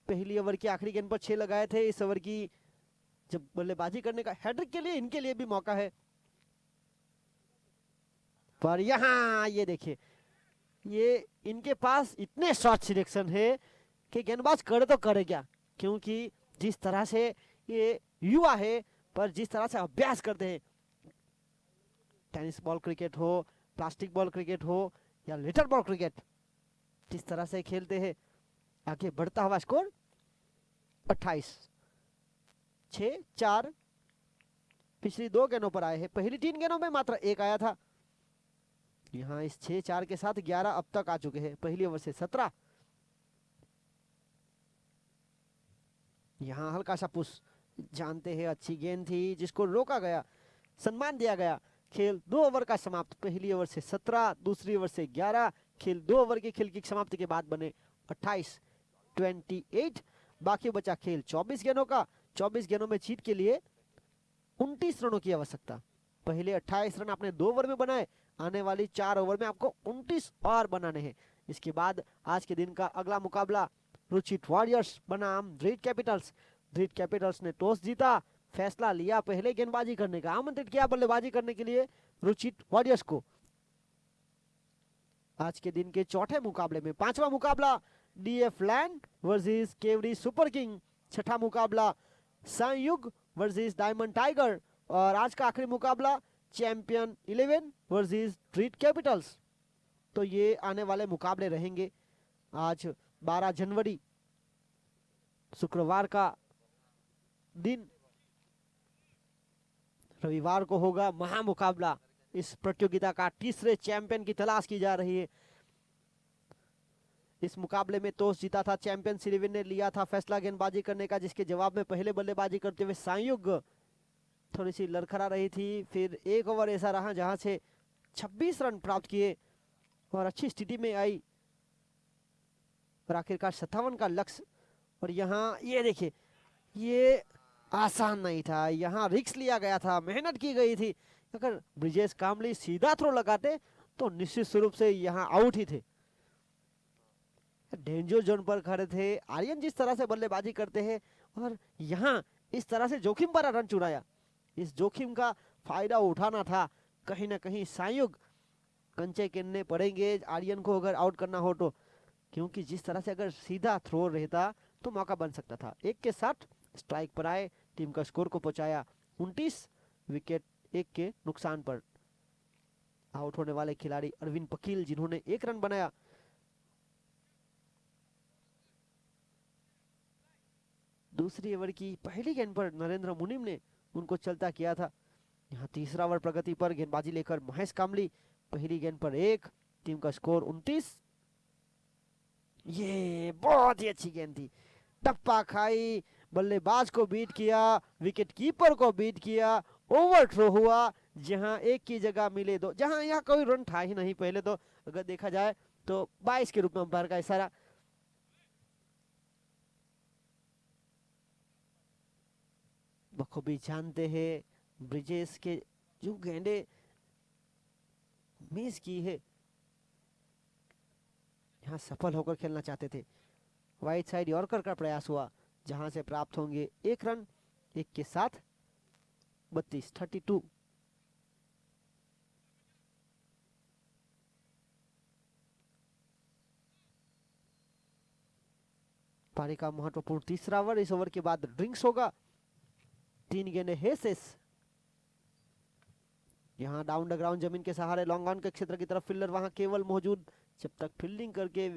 पहली ओवर की आखिरी गेंद पर 6 लगाए थे। इस ओवर की जब बल्लेबाजी करने का हैट्रिक के लिए इनके लिए भी मौका है, पर यहाँ ये देखिए, ये इनके पास इतने शॉट सिलेक्शन है कि गेंदबाज करे तो करे क्या, क्योंकि जिस तरह से ये युवा है पर जिस तरह से अभ्यास करते हैं, टेनिस बॉल क्रिकेट हो, प्लास्टिक बॉल क्रिकेट हो या लिटर बॉल क्रिकेट, जिस तरह से खेलते हैं। आगे बढ़ता हुआ स्कोर 28, 6-4 पिछली 2 गेंदों पर आए हैं। पहली 3 गेंदों में मात्र 1 आया था। यहाँ इस 6-4 के साथ 11 अब तक आ चुके हैं। पहली ओवर से 17। यहाँ हल्का सा पुश, जानते हैं अच्छी गेंद थी जिसको रोका गया, सम्मान दिया गया खेल 2 ओवर का समाप्त। पहली ओवर से 17, दूसरी ओवर से 11, खेल 2 ओवर के खेल की समाप्ति के बाद बने 28, 28। बाकी बचा खेल 24 गेंदों का। 24 गेंदों में जीत के लिए 29 रनों की आवश्यकता। पहले 28 रन आपने 2 ओवर में बनाए, आने वाली 4 ओवर में आपको 29 और बनाने हैं। इसके बाद आज के दिन का अगला मुकाबला रुचित वॉरियर्स बनाम रीड कैपिटल्स। रीड कैपिटल्स ने टॉस जीता, फैसला लिया पहले गेंदबाजी करने का, आमंत्रित किया बल्लेबाजी करने के लिए रुचित वॉरियर्स को। आज के दिन के चौथे मुकाबले में पांचवा मुकाबला DF land versus Kevdi super king. छठा मुकाबला संयुग वर्सेस डायमंड टाइगर। और आज का आखिरी मुकाबला चैंपियन 11 वर्सेस रीड कैपिटल्स। तो ये आने वाले मुकाबले रहेंगे। आज 12 जनवरी शुक्रवार का दिन, रविवार को होगा महामुकाबला। इस प्रतियोगिता का तीसरे चैंपियन की तलाश की जा रही है। इस मुकाबले में टॉस जीता था चैंपियन 11 ने, लिया था फैसला गेंदबाजी करने का, जिसके जवाब में पहले बल्लेबाजी करते हुए संयुग थोड़ी सी लड़खड़ा रही थी। फिर एक ओवर ऐसा रहा जहां से 26 रन प्राप्त किए और अच्छी स्थिति में आई और आखिरकार 57 का लक्ष्य। और यहाँ ये देखिए, ये आसान नहीं था, यहाँ रिस्क लिया गया था, मेहनत की गई थी। अगर ब्रिजेश कामली सीधा थ्रो लगाते तो निश्चित रूप से यहाँ आउट ही थे। डेंजर जोन पर खड़े थे। आर्यन जिस तरह से बल्लेबाजी करते हैं और यहाँ इस तरह से जोखिम भरा रन चुराया, इस जोखिम का फायदा उठाना था। कहीं ना कहीं संयुग कंचे केनने पड़ेंगे आर्यन को अगर आउट करना हो तो, क्योंकि जिस तरह से अगर सीधा थ्रो रहता तो मौका बन सकता था। 1 के 60 स्ट्राइक पर आए, टीम का स्कोर को पहुंचाया 29, विकेट 1 के नुकसान पर। आउट होने वाले खिलाड़ी अरविंद पकील, जिन्होंने 1 रन बनाया। दूसरी ओवर की पहली गेंद पर नरेंद्र मुनिम ने उनको चलता किया था। यहाँ तीसरा ओवर प्रगति पर, गेंदबाजी लेकर महेश कामली, पहली गेंद पर 1, टीम का स्कोर 29। ये बहुत ही अच्छी गेंद थी, टप्पा खाई, बल्लेबाज को बीट किया, विकेट कीपर को बीट किया, ओवर थ्रो हुआ। जहां 1 की जगह मिले 2, जहां यहाँ कोई रन था ही नहीं पहले तो, अगर देखा जाए तो 22 के रूप में अंपायर का इशारा। बखूबी जानते हैं ब्रिजेश के जो गेंदे मिस की है, यहाँ सफल होकर खेलना चाहते थे। वाइट साइड यॉर्कर का प्रयास हुआ, जहां से प्राप्त होंगे 1 रन। 1 के साथ 32, 32। पारी का महत्वपूर्ण तीसरा ओवर। इस ओवर के बाद ड्रिंक्स होगा। 3 गेंदे है शेष। यहाँ डाउन द ग्राउंड जमीन के सहारे लॉन्ग ऑन के क्षेत्र की तरफ फील्डर वहां केवल मौजूद, जब तक फील्डिंग करके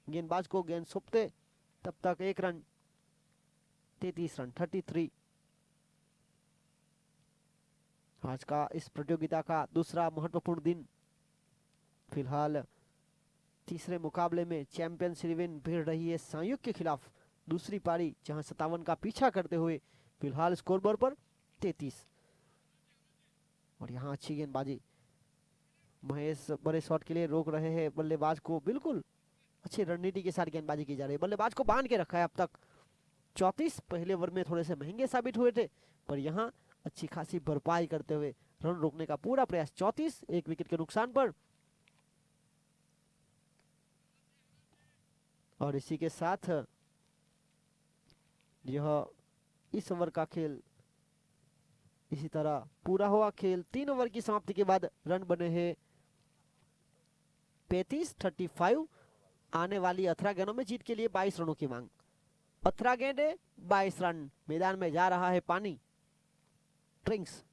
गेंदबाज को गेंद सौंपते तब तक 1 रन। 33 रन, 33। आज का इस प्रतियोगिता का दूसरा महत्वपूर्ण दिन। फिलहाल तीसरे मुकाबले में चैंपियन 11 भिड़ रही है संयुक्त के खिलाफ। दूसरी पारी जहां 57 का पीछा करते हुए फिलहाल स्कोरबोर्ड पर 33। और यहाँ अच्छी गेंदबाजी, महेश बड़े शॉट के लिए रोक रहे हैं बल्लेबाज को। बिल्कुल अच्छी रणनीति के साथ गेंदबाजी की जा रही है, बल्लेबाज को बांध के रखा है अब तक। 34 पहले ओवर में थोड़े से महंगे साबित हुए थे, पर यहाँ अच्छी खासी भरपाई करते हुए रन रोकने का पूरा प्रयास। 34, 1 विकेट के नुकसान पर। और इसी के साथ यह इस ओवर का खेल इसी तरह पूरा हुआ। खेल 3 ओवर की समाप्ति के बाद रन बने हैं 35, 35। आने वाली 18 गेंदों में जीत के लिए 22 रनों की मांग। 18 गेंदे 22 रन। मैदान में जा रहा है पानी। ड्रिंक्स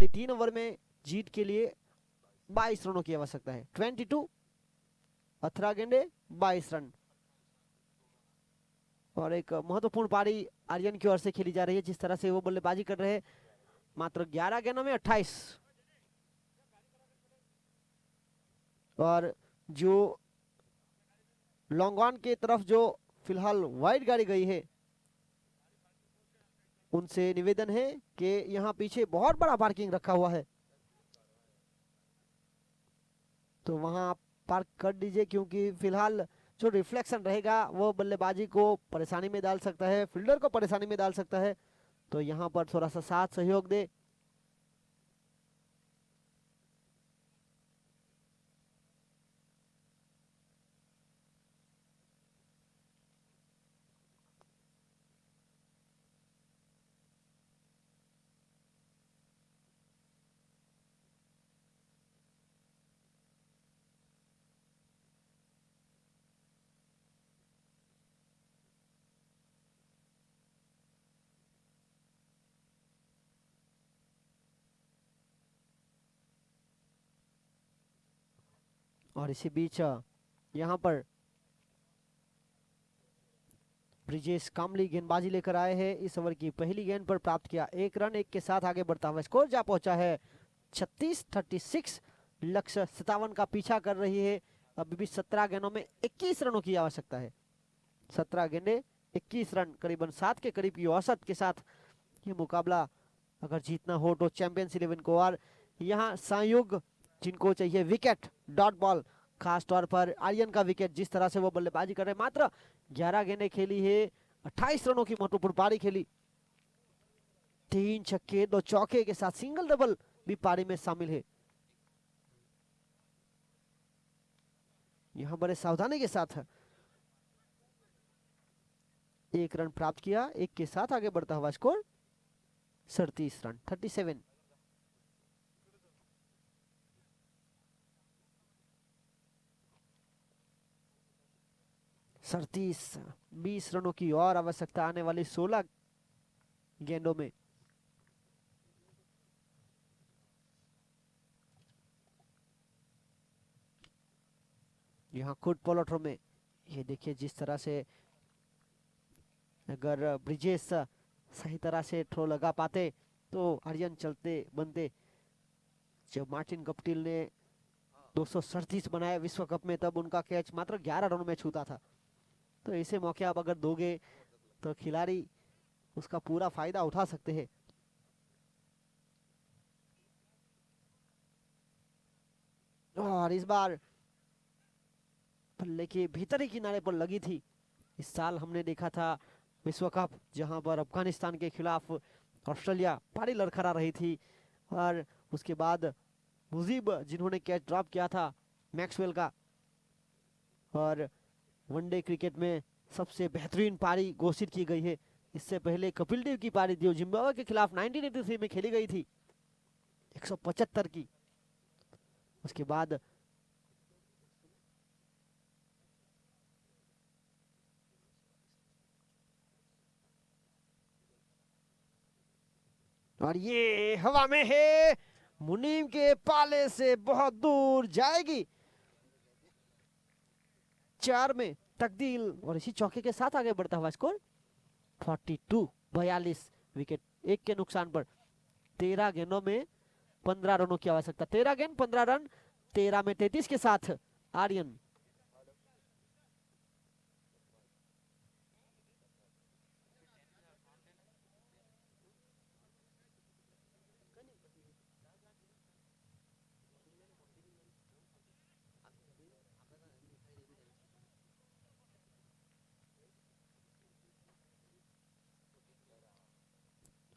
3 ओवर में जीत के लिए 22 रनों की आवश्यकता है। 22 18 गेंदे 22 रन। और एक महत्वपूर्ण पारी आर्यन की ओर से खेली जा रही है। जिस तरह से वो बल्लेबाजी कर रहे हैं, मात्र 11 गेंदों में 28। और जो लॉन्ग ऑन की तरफ जो फिलहाल वाइड गाड़ी गई है, उनसे निवेदन है कि यहाँ पीछे बहुत बड़ा पार्किंग रखा हुआ है, तो वहां आप पार्क कर दीजिए, क्योंकि फिलहाल जो रिफ्लेक्शन रहेगा वो बल्लेबाजी को परेशानी में डाल सकता है, फील्डर को परेशानी में डाल सकता है। तो यहाँ पर थोड़ा सा साथ सहयोग दे। और इसी बीच यहाँ पर ब्रिजेश कामली गेंदबाजी लेकर आए हैं। इस ओवर की पहली गेंद पर प्राप्त किया 1 रन। 1 के साथ आगे बढ़ता हुआ स्कोर जा पहुंचा है 36-36। लक्ष्य 57 का पीछा कर रही है। अभी भी 17 गेंदों में 21 रनों की आवश्यकता है। 17 गेंदे 21 रन, करीबन 7 के करीब की औसत के साथ ये मुकाबला अगर जीतना हो तो चैंपियंस 11 को। और यहाँ संयुग जिनको चाहिए विकेट, डॉट बॉल, खास तौर पर आर्यन का विकेट, जिस तरह से वो बल्लेबाजी कर रहे हैं। मात्र 11 गेंदें खेली है, 28 रनों की महत्वपूर्ण पारी खेली। 3 छक्के 2 चौके के साथ सिंगल डबल भी पारी में शामिल है। यहां बड़े सावधानी के साथ 1 रन प्राप्त किया। 1 के साथ आगे बढ़ता हुआ स्कोर 37 रन, 37। सरतीस 20 रनों की और आवश्यकता आने वाली 16 गेंदों में। यहाँ खुद पॉलोट्रो में ये देखिए, जिस तरह से अगर ब्रिजेश सही तरह से थ्रो लगा पाते तो आर्यन चलते बनते। जब मार्टिन गप्टिल ने 237 बनाया विश्व कप में, तब उनका कैच मात्र 11 रनों में छूता था। तो ऐसे मौके आप अगर दोगे तो खिलाड़ी उसका पूरा फायदा उठा सकते हैं। और इस बार बल्ले के भीतरी किनारे पर लगी थी। इस साल हमने देखा था विश्व कप, जहां पर अफगानिस्तान के खिलाफ ऑस्ट्रेलिया पारी लड़खड़ा रही थी, और उसके बाद मुजीब जिन्होंने कैच ड्रॉप किया था मैक्सवेल का। और वनडे क्रिकेट में सबसे बेहतरीन पारी घोषित की गई है। इससे पहले कपिल देव की पारी जो जिम्बाब्वे के खिलाफ 1983 में खेली गई थी 175 की। उसके बाद और ये हवा में है, मुनीम के पाले से बहुत दूर जाएगी, 4 में तकदील। और इसी चौके के साथ आगे बढ़ता हुआ स्कोर 42-42। विकेट 1 के नुकसान पर 13 गेंदों में 15 रनों की आवश्यकता। 13 गेंद 15 रन, 13 में 33 के साथ आर्यन।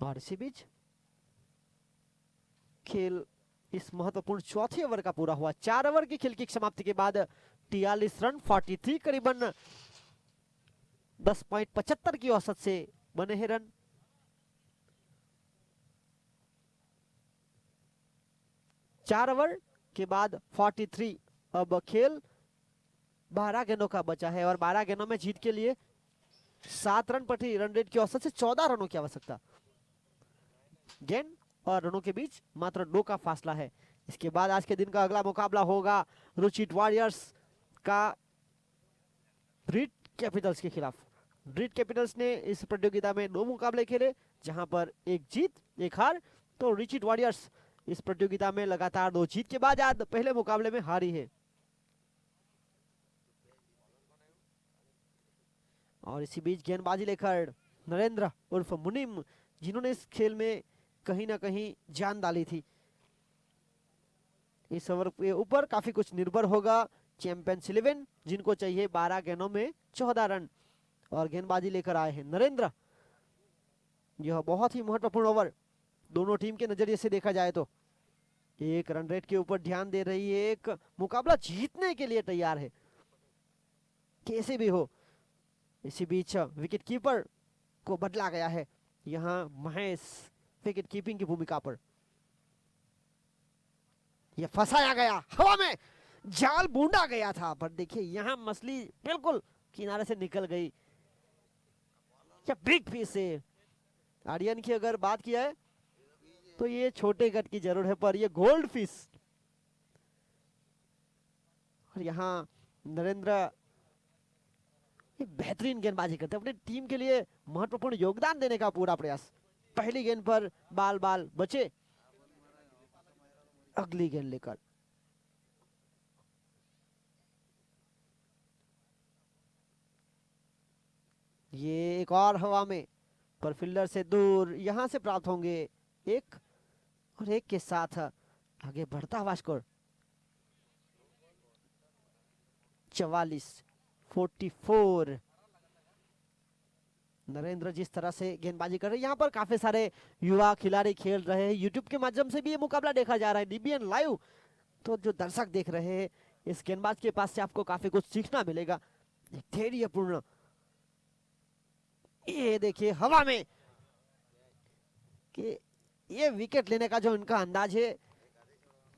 और इसी बीच खेल इस महत्वपूर्ण चौथे ओवर का पूरा हुआ। 4 ओवर की खेल की समाप्ति के बाद 43 रन 43, करीबन 10.75 की औसत से बने हैं रन। चार ओवर के बाद 43। अब खेल 12 गेंदों का बचा है, और 12 गेंदों में जीत के लिए 7 रन प्रति रन रेट की औसत से 14 रनों की आवश्यकता। गेंद और रनों के बीच मात्र 2 का फासला है। इसके बाद आज के दिन का अगला मुकाबला होगा रुचिट वॉरियर्स का ड्रीट कैपिटल्स के खिलाफ। ड्रीट कैपिटल्स ने इस प्रतियोगिता में 2 मुकाबले खेले, जहां पर एक जीत एक हार। तो रुचिट वॉरियर्स इस प्रतियोगिता में लगातार 2 जीत के बाद आज पहले मुकाबले में हारी है। और इसी बीच गेंदबाजी लेकर नरेंद्र उर्फ मुनिम, जिन्होंने इस खेल में कहीं ना कहीं जान डाली थी। इस ओवर के ऊपर काफी कुछ निर्भर होगा चैंपियंस 11, जिनको चाहिए 12 गेंदों में 14 रन। और गेंदबाजी लेकर आए हैं नरेंद्र। यह बहुत ही महत्वपूर्ण ओवर दोनों टीम के नजरिए से देखा जाए तो। एक रन रेट के ऊपर ध्यान दे रही है, एक मुकाबला जीतने के लिए तैयार है कैसे भी हो। इसी बीच विकेट कीपर को बदला गया है, यहां महेश विकेट कीपिंग की भूमिका पर। यह फंसाया गया, हवा में जाल बूंदा गया था, पर देखिए यहां मछली बिल्कुल किनारे से निकल गई। क्या बिग फिश है। आर्यन की अगर बात किया है तो ये छोटे कट की जरूर है, पर ये गोल्ड फिश। और यहाँ नरेंद्र बेहतरीन गेंदबाजी करते हैं, अपनी टीम के लिए महत्वपूर्ण योगदान देने का पूरा प्रयास। पहली गेंद पर बाल बाल बचे, अगली गेंद लेकर ये एक और हवा में, पर फील्डर से दूर, यहां से प्राप्त होंगे एक, और एक के साथ आगे बढ़ता हुआ स्कोर 44। नरेंद्र जिस तरह से गेंदबाजी कर रहे हैं, यहाँ पर काफी सारे युवा खिलाड़ी खेल रहे हैं। यूट्यूब के माध्यम से भी ये मुकाबला देखा जा रहा है, डीबीएन लाइव। तो जो दर्शक देख रहे हैं, इस गेंदबाज के पास से आपको काफी कुछ सीखना मिलेगा। धैर्यपूर्ण, ये देखिए हवा में कि ये विकेट लेने का जो इनका अंदाज है,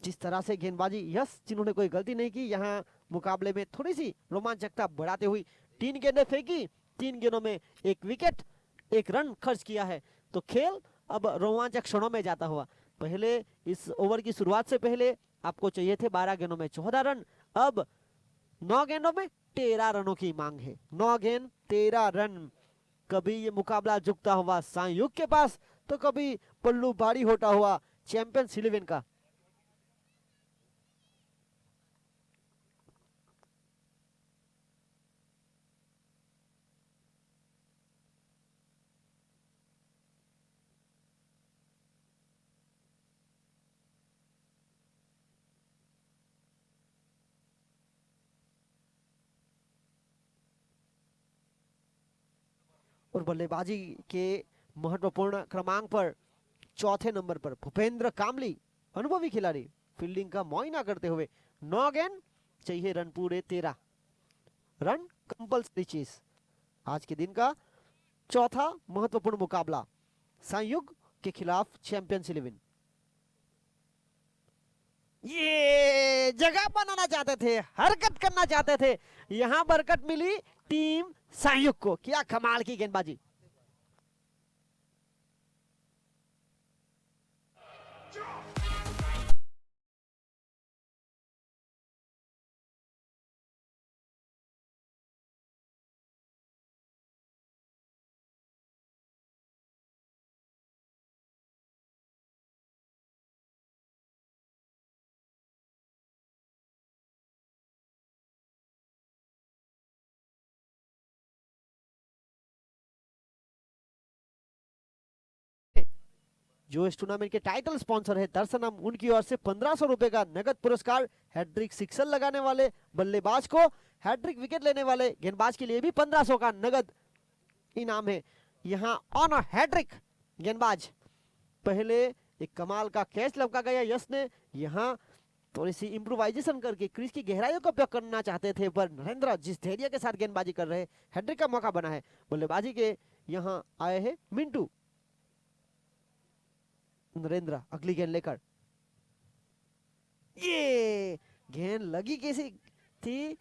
जिस तरह से गेंदबाजी, यस जिन्होंने कोई गलती नहीं की। यहाँ मुकाबले में थोड़ी सी रोमांचकता बढ़ाते हुई 3 गेंदें फेंकी, 3 गेंदों में 1 विकेट, 1 रन खर्च किया है। तो खेल अब रोमांचक क्षणों में जाता हुआ। पहले इस ओवर की शुरुआत से पहले आपको चाहिए थे 12 गेंदों में 14 रन, अब 9 गेंदों में 13 रनों की मांग है। 9 गेंद 13 रन। कभी ये मुकाबला झुकता हुआ सांयुग के पास, तो कभी पल्लू भारी होता हुआ चैंपियंस 11 का। और बल्लेबाजी के महत्वपूर्ण क्रमांक पर चौथे नंबर पर भूपेंद्र कामली, अनुभवी खिलाड़ी, फील्डिंग का मुआयना करते हुए 9 गेंद चाहिए रन पूरे 13 रन कंपल्सरी चेस। आज के दिन का चौथा महत्वपूर्ण मुकाबला संयुग के खिलाफ चैंपियंस 11। ये जगह बनाना चाहते थे, हरकत करना चाहते थे, यहां बरकत मिली टीम संयुग को। क्या कमाल की गेंदबाजी। जो इस टूर्नामेंट के टाइटल स्पॉन्सर है दर्शनम, उनकी ओर से 1500 रुपए का नगद पुरस्कार। हैट्रिक सिक्सर लगाने वाले बल्लेबाज को, हैट्रिक विकेट लेने वाले गेंदबाज के लिए भी 1500 का नगद इनाम है। यहाँ ऑन अ हैट्रिक गेंदबाज, पहले एक कमाल का कैच लपका गया यश ने, यहाँ थोड़ी सी इंप्रोवाइजेशन करके क्रीज की गहराइयों का उपयोग करना चाहते थे, पर नरेंद्र जिस धैर्य के साथ गेंदबाजी कर रहे हैं, हैट्रिक का मौका बना है। बल्लेबाजी के यहाँ आए हैं मिंटू। नरेंद्र अगली गेंद लेकर, ये गेंद लगी कैसी थी,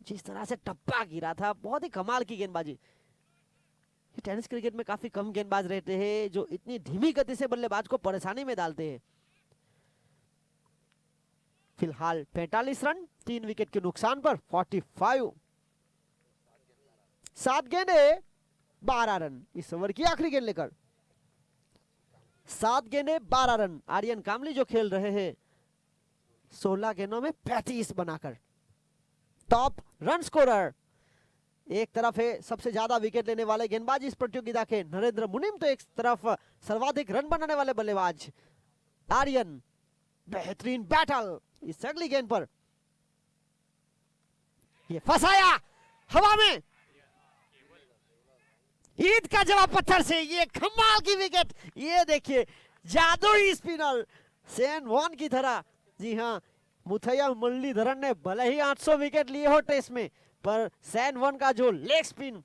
जिस तरह से टप्पा गिरा था, बहुत ही कमाल की गेंदबाजी। ये टेनिस क्रिकेट में काफी कम गेंदबाज रहते हैं जो इतनी धीमी गति से बल्लेबाज को परेशानी में डालते हैं। फिलहाल 45 रन 3 विकेट के नुकसान पर 45। 7 गेंदे 12 रन इस ओवर की आखिरी गेंद लेकर। 7 गेंदे 12 रन आर्यन कामली जो खेल रहे हैं 16 गेंदों में 35 बनाकर टॉप रन स्कोरर। एक तरफ है सबसे ज्यादा विकेट लेने वाले गेंदबाज इस प्रतियोगिता के नरेंद्र मुनीम, तो एक तरफ सर्वाधिक रन बनाने वाले बल्लेबाज आर्यन। बेहतरीन बैटल इस अगली गेंद पर, ये फंसाया हवा में, ईद का जवाब पत्थर से, ये कमाल की विकेट। ये देखिए जादुई स्पिनर सेन वॉन की तरह। जी हाँ, मुथैया मुरलीधरन ने भले ही 800 विकेट लिए हो टेस्ट में, पर सैन वन का जो leg spin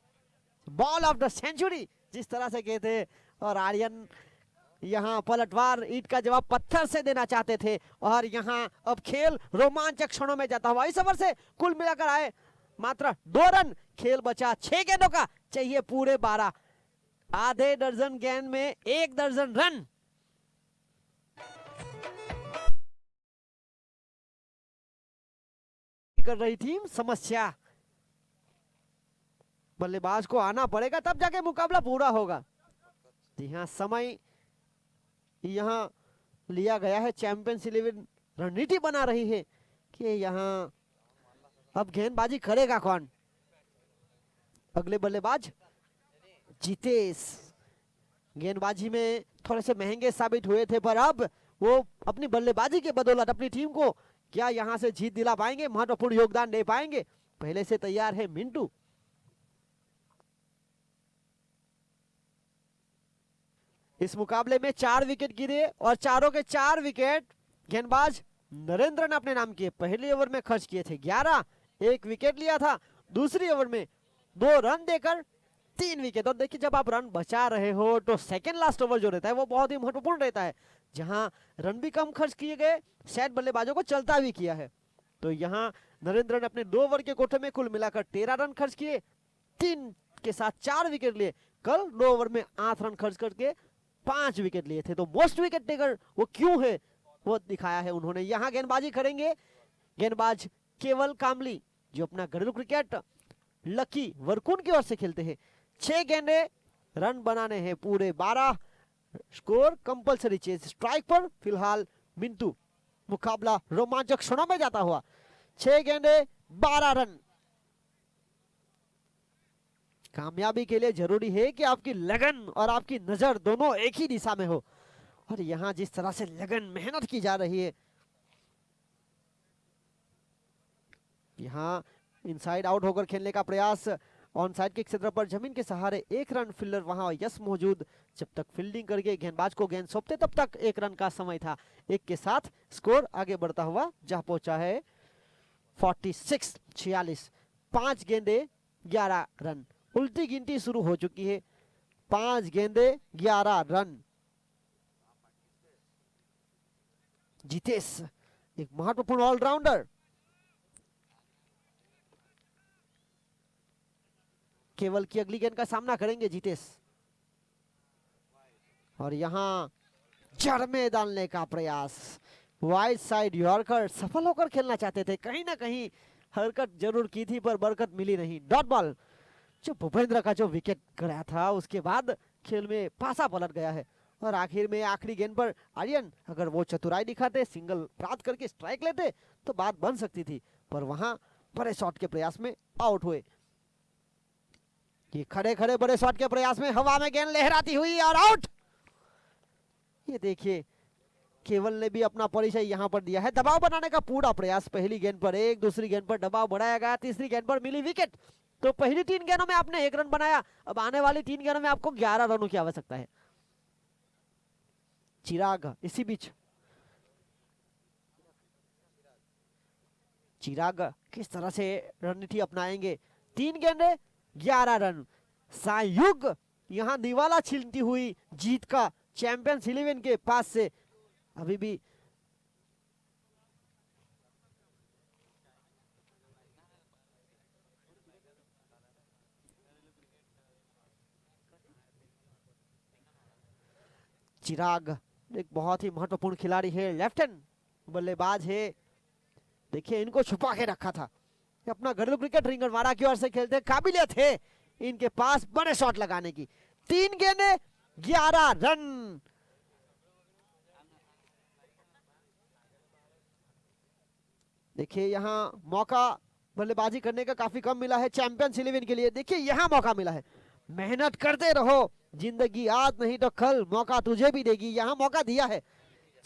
ball of the century जिस तरह से कहते हैं, और आर्यन यहां पलटवार ईंट का जवाब पत्थर से देना चाहते थे, और यहां अब खेल रोमांचक क्षणों में जाता हुआ। इस ओवर से कुल मिलाकर आए मात्र 2 रन, खेल बचा 6 गेंदों का, चाहिए पूरे 12। आधे दर्जन गेंद में 1 दर्जन रन। कर रही थी समस्या, बल्लेबाज को आना पड़ेगा तब जाके मुकाबला पूरा होगा। जी हाँ, समय यहाँ लिया गया है, चैंपियंस 11 रणनीति बना रही है कि यहाँ अब गेंदबाजी करेगा कौन। अगले बल्लेबाज जितेश गेंदबाजी में थोड़े से महंगे साबित हुए थे, पर अब वो अपनी बल्लेबाजी के बदौलत अपनी टीम को क्या यहां से जीत दिला पाएंगे, महत्वपूर्ण योगदान दे पाएंगे। पहले से तैयार है मिंटू। इस मुकाबले में 4 विकेट गिरे और चारों के 4 विकेट गेंदबाज नरेंद्र ने अपने नाम किए। पहले ओवर में खर्च किए थे 11, 1 विकेट लिया था। दूसरी ओवर में 2 रन देकर 3 विकेट। और देखिए जब आप रन बचा रहे हो तो सेकंड लास्ट ओवर जो रहता है वो बहुत ही महत्वपूर्ण रहता है, जहां रन भी कम खर्च किए गए, शायद बल्लेबाजों को चलता भी किया है। तो यहाँ नरेंद्र ने अपने 2 ओवर के कोठे में कुल मिलाकर 13 रन खर्च किए, 3 के साथ 4 विकेट लिए। कल 2 ओवर में 8 रन खर्च करके 5 विकेट लिए थे। तो मोस्ट विकेट टेकर वो क्यों है वो दिखाया है उन्होंने। यहाँ गेंदबाजी करेंगे गेंदबाज केवल कामली, जो अपना घरेलू क्रिकेट लकी वरकून की ओर से खेलते हैं। 6 गेंदे रन बनाने हैं पूरे 12, स्कोर कंपलसरी चेज स्ट्राइक पर। फिलहाल मिंटू, मुकाबला रोमांचक क्षणों में जाता हुआ। 6 गेंदे 12 रन। कामयाबी के लिए जरूरी है कि आपकी लगन और आपकी नजर दोनों एक ही दिशा में हो, और यहां जिस तरह से लगन मेहनत की जा रही है, यहां इनसाइड आउट होकर खेलने का प्रयास, ऑन साइड के क्षेत्र पर जमीन के सहारे 1 रन, फील्डर वहां यस मौजूद, जब तक फील्डिंग करके गेंदबाज को गेंद सौंपते तब तक 1 रन का समय था। 1 के साथ स्कोर आगे बढ़ता हुआ जहां पहुंचा है 46। 5 गेंदे 11 रन, उल्टी गिनती शुरू हो चुकी है। 5 गेंदे 11 रन। जितेश एक महत्वपूर्ण ऑलराउंडर, केवल की अगली गेंद का सामना करेंगे जितेश, और यहां जड़ में डालने का प्रयास। वाइड साइड यॉर्कर, सफल होकर खेलना चाहते थे, कहीं ना कहीं हरकत जरूर की थी पर बरकत मिली नहीं। डॉट बॉल, जो भूपेंद्र का जो विकेट गया था उसके बाद खेल में पासा पलट गया है, और आखिर में आखिरी गेंद पर आर्यन अगर वो चतुराई दिखाते, सिंगल प्राप्त करके स्ट्राइक लेते तो बात बन सकती थी, पर वहां बड़े शॉट के प्रयास में आउट हुए। ये खड़े खड़े बड़े शॉट के प्रयास में हवा में गेंद लहराती हुई और आउट। ये देखिए केवल ने भी अपना परिचय यहां पर दिया है। दबाव बनाने का पूरा प्रयास, पहली गेंद पर 1, दूसरी गेंद पर दबाव बढ़ाया गया, तीसरी गेंद पर मिली विकेट। तो पहली 3 गेंदों में आपने 1 रन बनाया, अब आने वाली 3 गेंदों में आपको 11 रनों की आवश्यकता है। चिराग इसी बीच, चिराग किस तरह से रणनीति अपनाएंगे। 3 गेंदे 11 रन, संयुग यहां दीवाला छीनती हुई जीत का चैंपियंस 11 के पास से। अभी भी चिराग एक बहुत ही महत्वपूर्ण खिलाड़ी है, लेफ्ट हैंड बल्लेबाज है। देखिए इनको छुपा के रखा था। अपना घरेलू क्रिकेट रिंगरवाड़ा की ओर से खेलते, काबिलियत है इनके पास बड़े शॉट लगाने की। 3 गेंदें 11 रन। देखिए यहाँ मौका बल्लेबाजी करने का काफी कम मिला है चैंपियंस 11 के लिए। देखिए यहाँ मौका मिला है, मेहनत करते रहो, जिंदगी आज नहीं तो कल मौका तुझे भी देगी। यहाँ मौका दिया है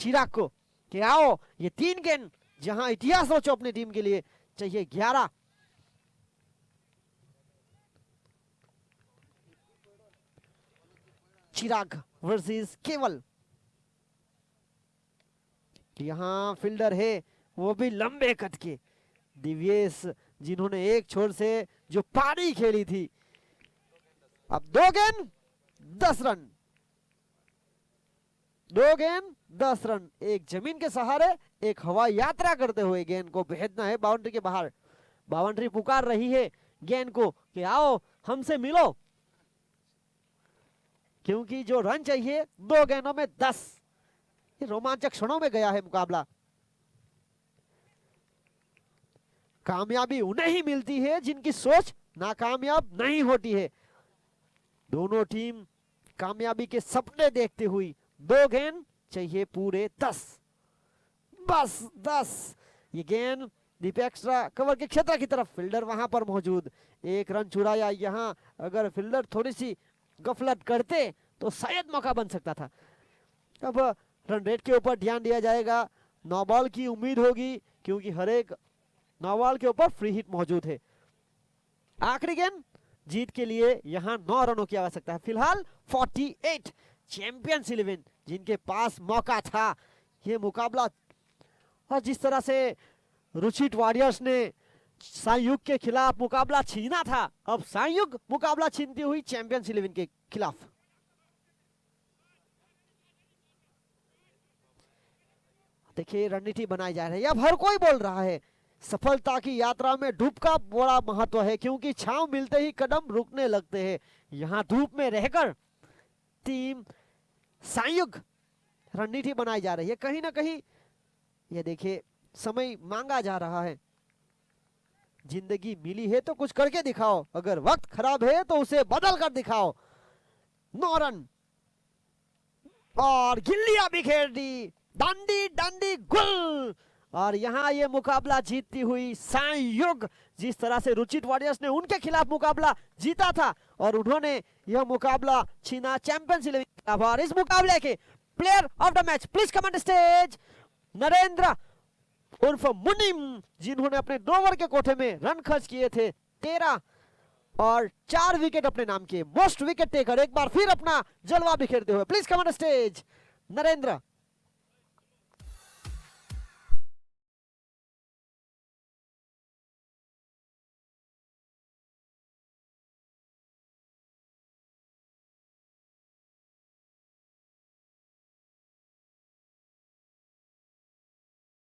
चिराग को कि आओ, ये 3 गेंद जहां इतिहास सोचो अपनी टीम के लिए, चाहिए 11। चिराग वर्सेस केवल। यहां फील्डर है वो भी लंबे कद के दिव्येश, जिन्होंने एक छोर से जो पारी खेली थी। अब 2 गेंद 10 रन, 2 गेंद 10 रन। एक जमीन के सहारे, एक हवाई यात्रा करते हुए गेंद को भेजना है बाउंड्री के बाहर। बाउंड्री पुकार रही है गेंद को कि आओ हमसे मिलो, क्योंकि जो रन चाहिए 2 गेंदों में 10। ये रोमांचक क्षणों में गया है मुकाबला। कामयाबी उन्हें ही मिलती है जिनकी सोच नाकामयाब नहीं होती है। दोनों टीम कामयाबी के सपने देखते हुई 2 गेंद चाहिए पूरे 10, बस 10। ये गेंद डीप एक्स्ट्रा कवर के क्षेत्र की तरफ, फील्डर वहां पर मौजूद, 1 रन चुराया। यहां अगर फील्डर थोड़ी सी गफलत करते तो शायद मौका बन सकता था। अब रन रेट के ऊपर ध्यान दिया जाएगा, 9 बॉल की उम्मीद होगी, क्योंकि हर एक 9 बॉल के ऊपर फ्री हिट मौजूद है। आखिरी गेंद जीत के लिए यहां 9 रनों की आवश्यकता है। फिलहाल 48 चैंपियंस 11 जिनके पास मौका था ये मुकाबला। और जिस तरह से रुचित वॉरियर्स ने संयुक्त के खिलाफ मुकाबला छीना था, अब संयुक्त मुकाबला छीनती हुई चैंपियंस 11 के खिलाफ। देखिए रणनीति बनाई जा रही है। अब हर कोई बोल रहा है सफलता की यात्रा में धूप का बड़ा महत्व है, क्योंकि छांव मिलते ही कदम रुकने लगते हैं। यहां धूप में रहकर टीम संयुक्त रणनीति बनाई जा रही है। कहीं ना कहीं ये देखिए समय मांगा जा रहा है। जिंदगी मिली है तो कुछ करके दिखाओ, अगर वक्त खराब है तो उसे बदल कर दिखाओ। 9 रन और गिल्लियां बिखेर दी, डांडी डांडी गुल। और यहां ये मुकाबला जीतती हुई संयुक्त, जिस तरह से रुचित वॉरियर्स ने उनके खिलाफ मुकाबला जीता था और उन्होंने यह मुकाबला छीना चैंपियंस 11 के खिलाफ। और इस मुकाबले के player of the match please come on stage Narendra उर्फ मुनिम, जिन्होंने अपने 2 ओवर के कोठे में रन खर्च किए थे 13 और 4 विकेट अपने नाम किए। मोस्ट विकेट टेकर, एक बार फिर अपना जलवा बिखेरते हुए please come on stage Narendra.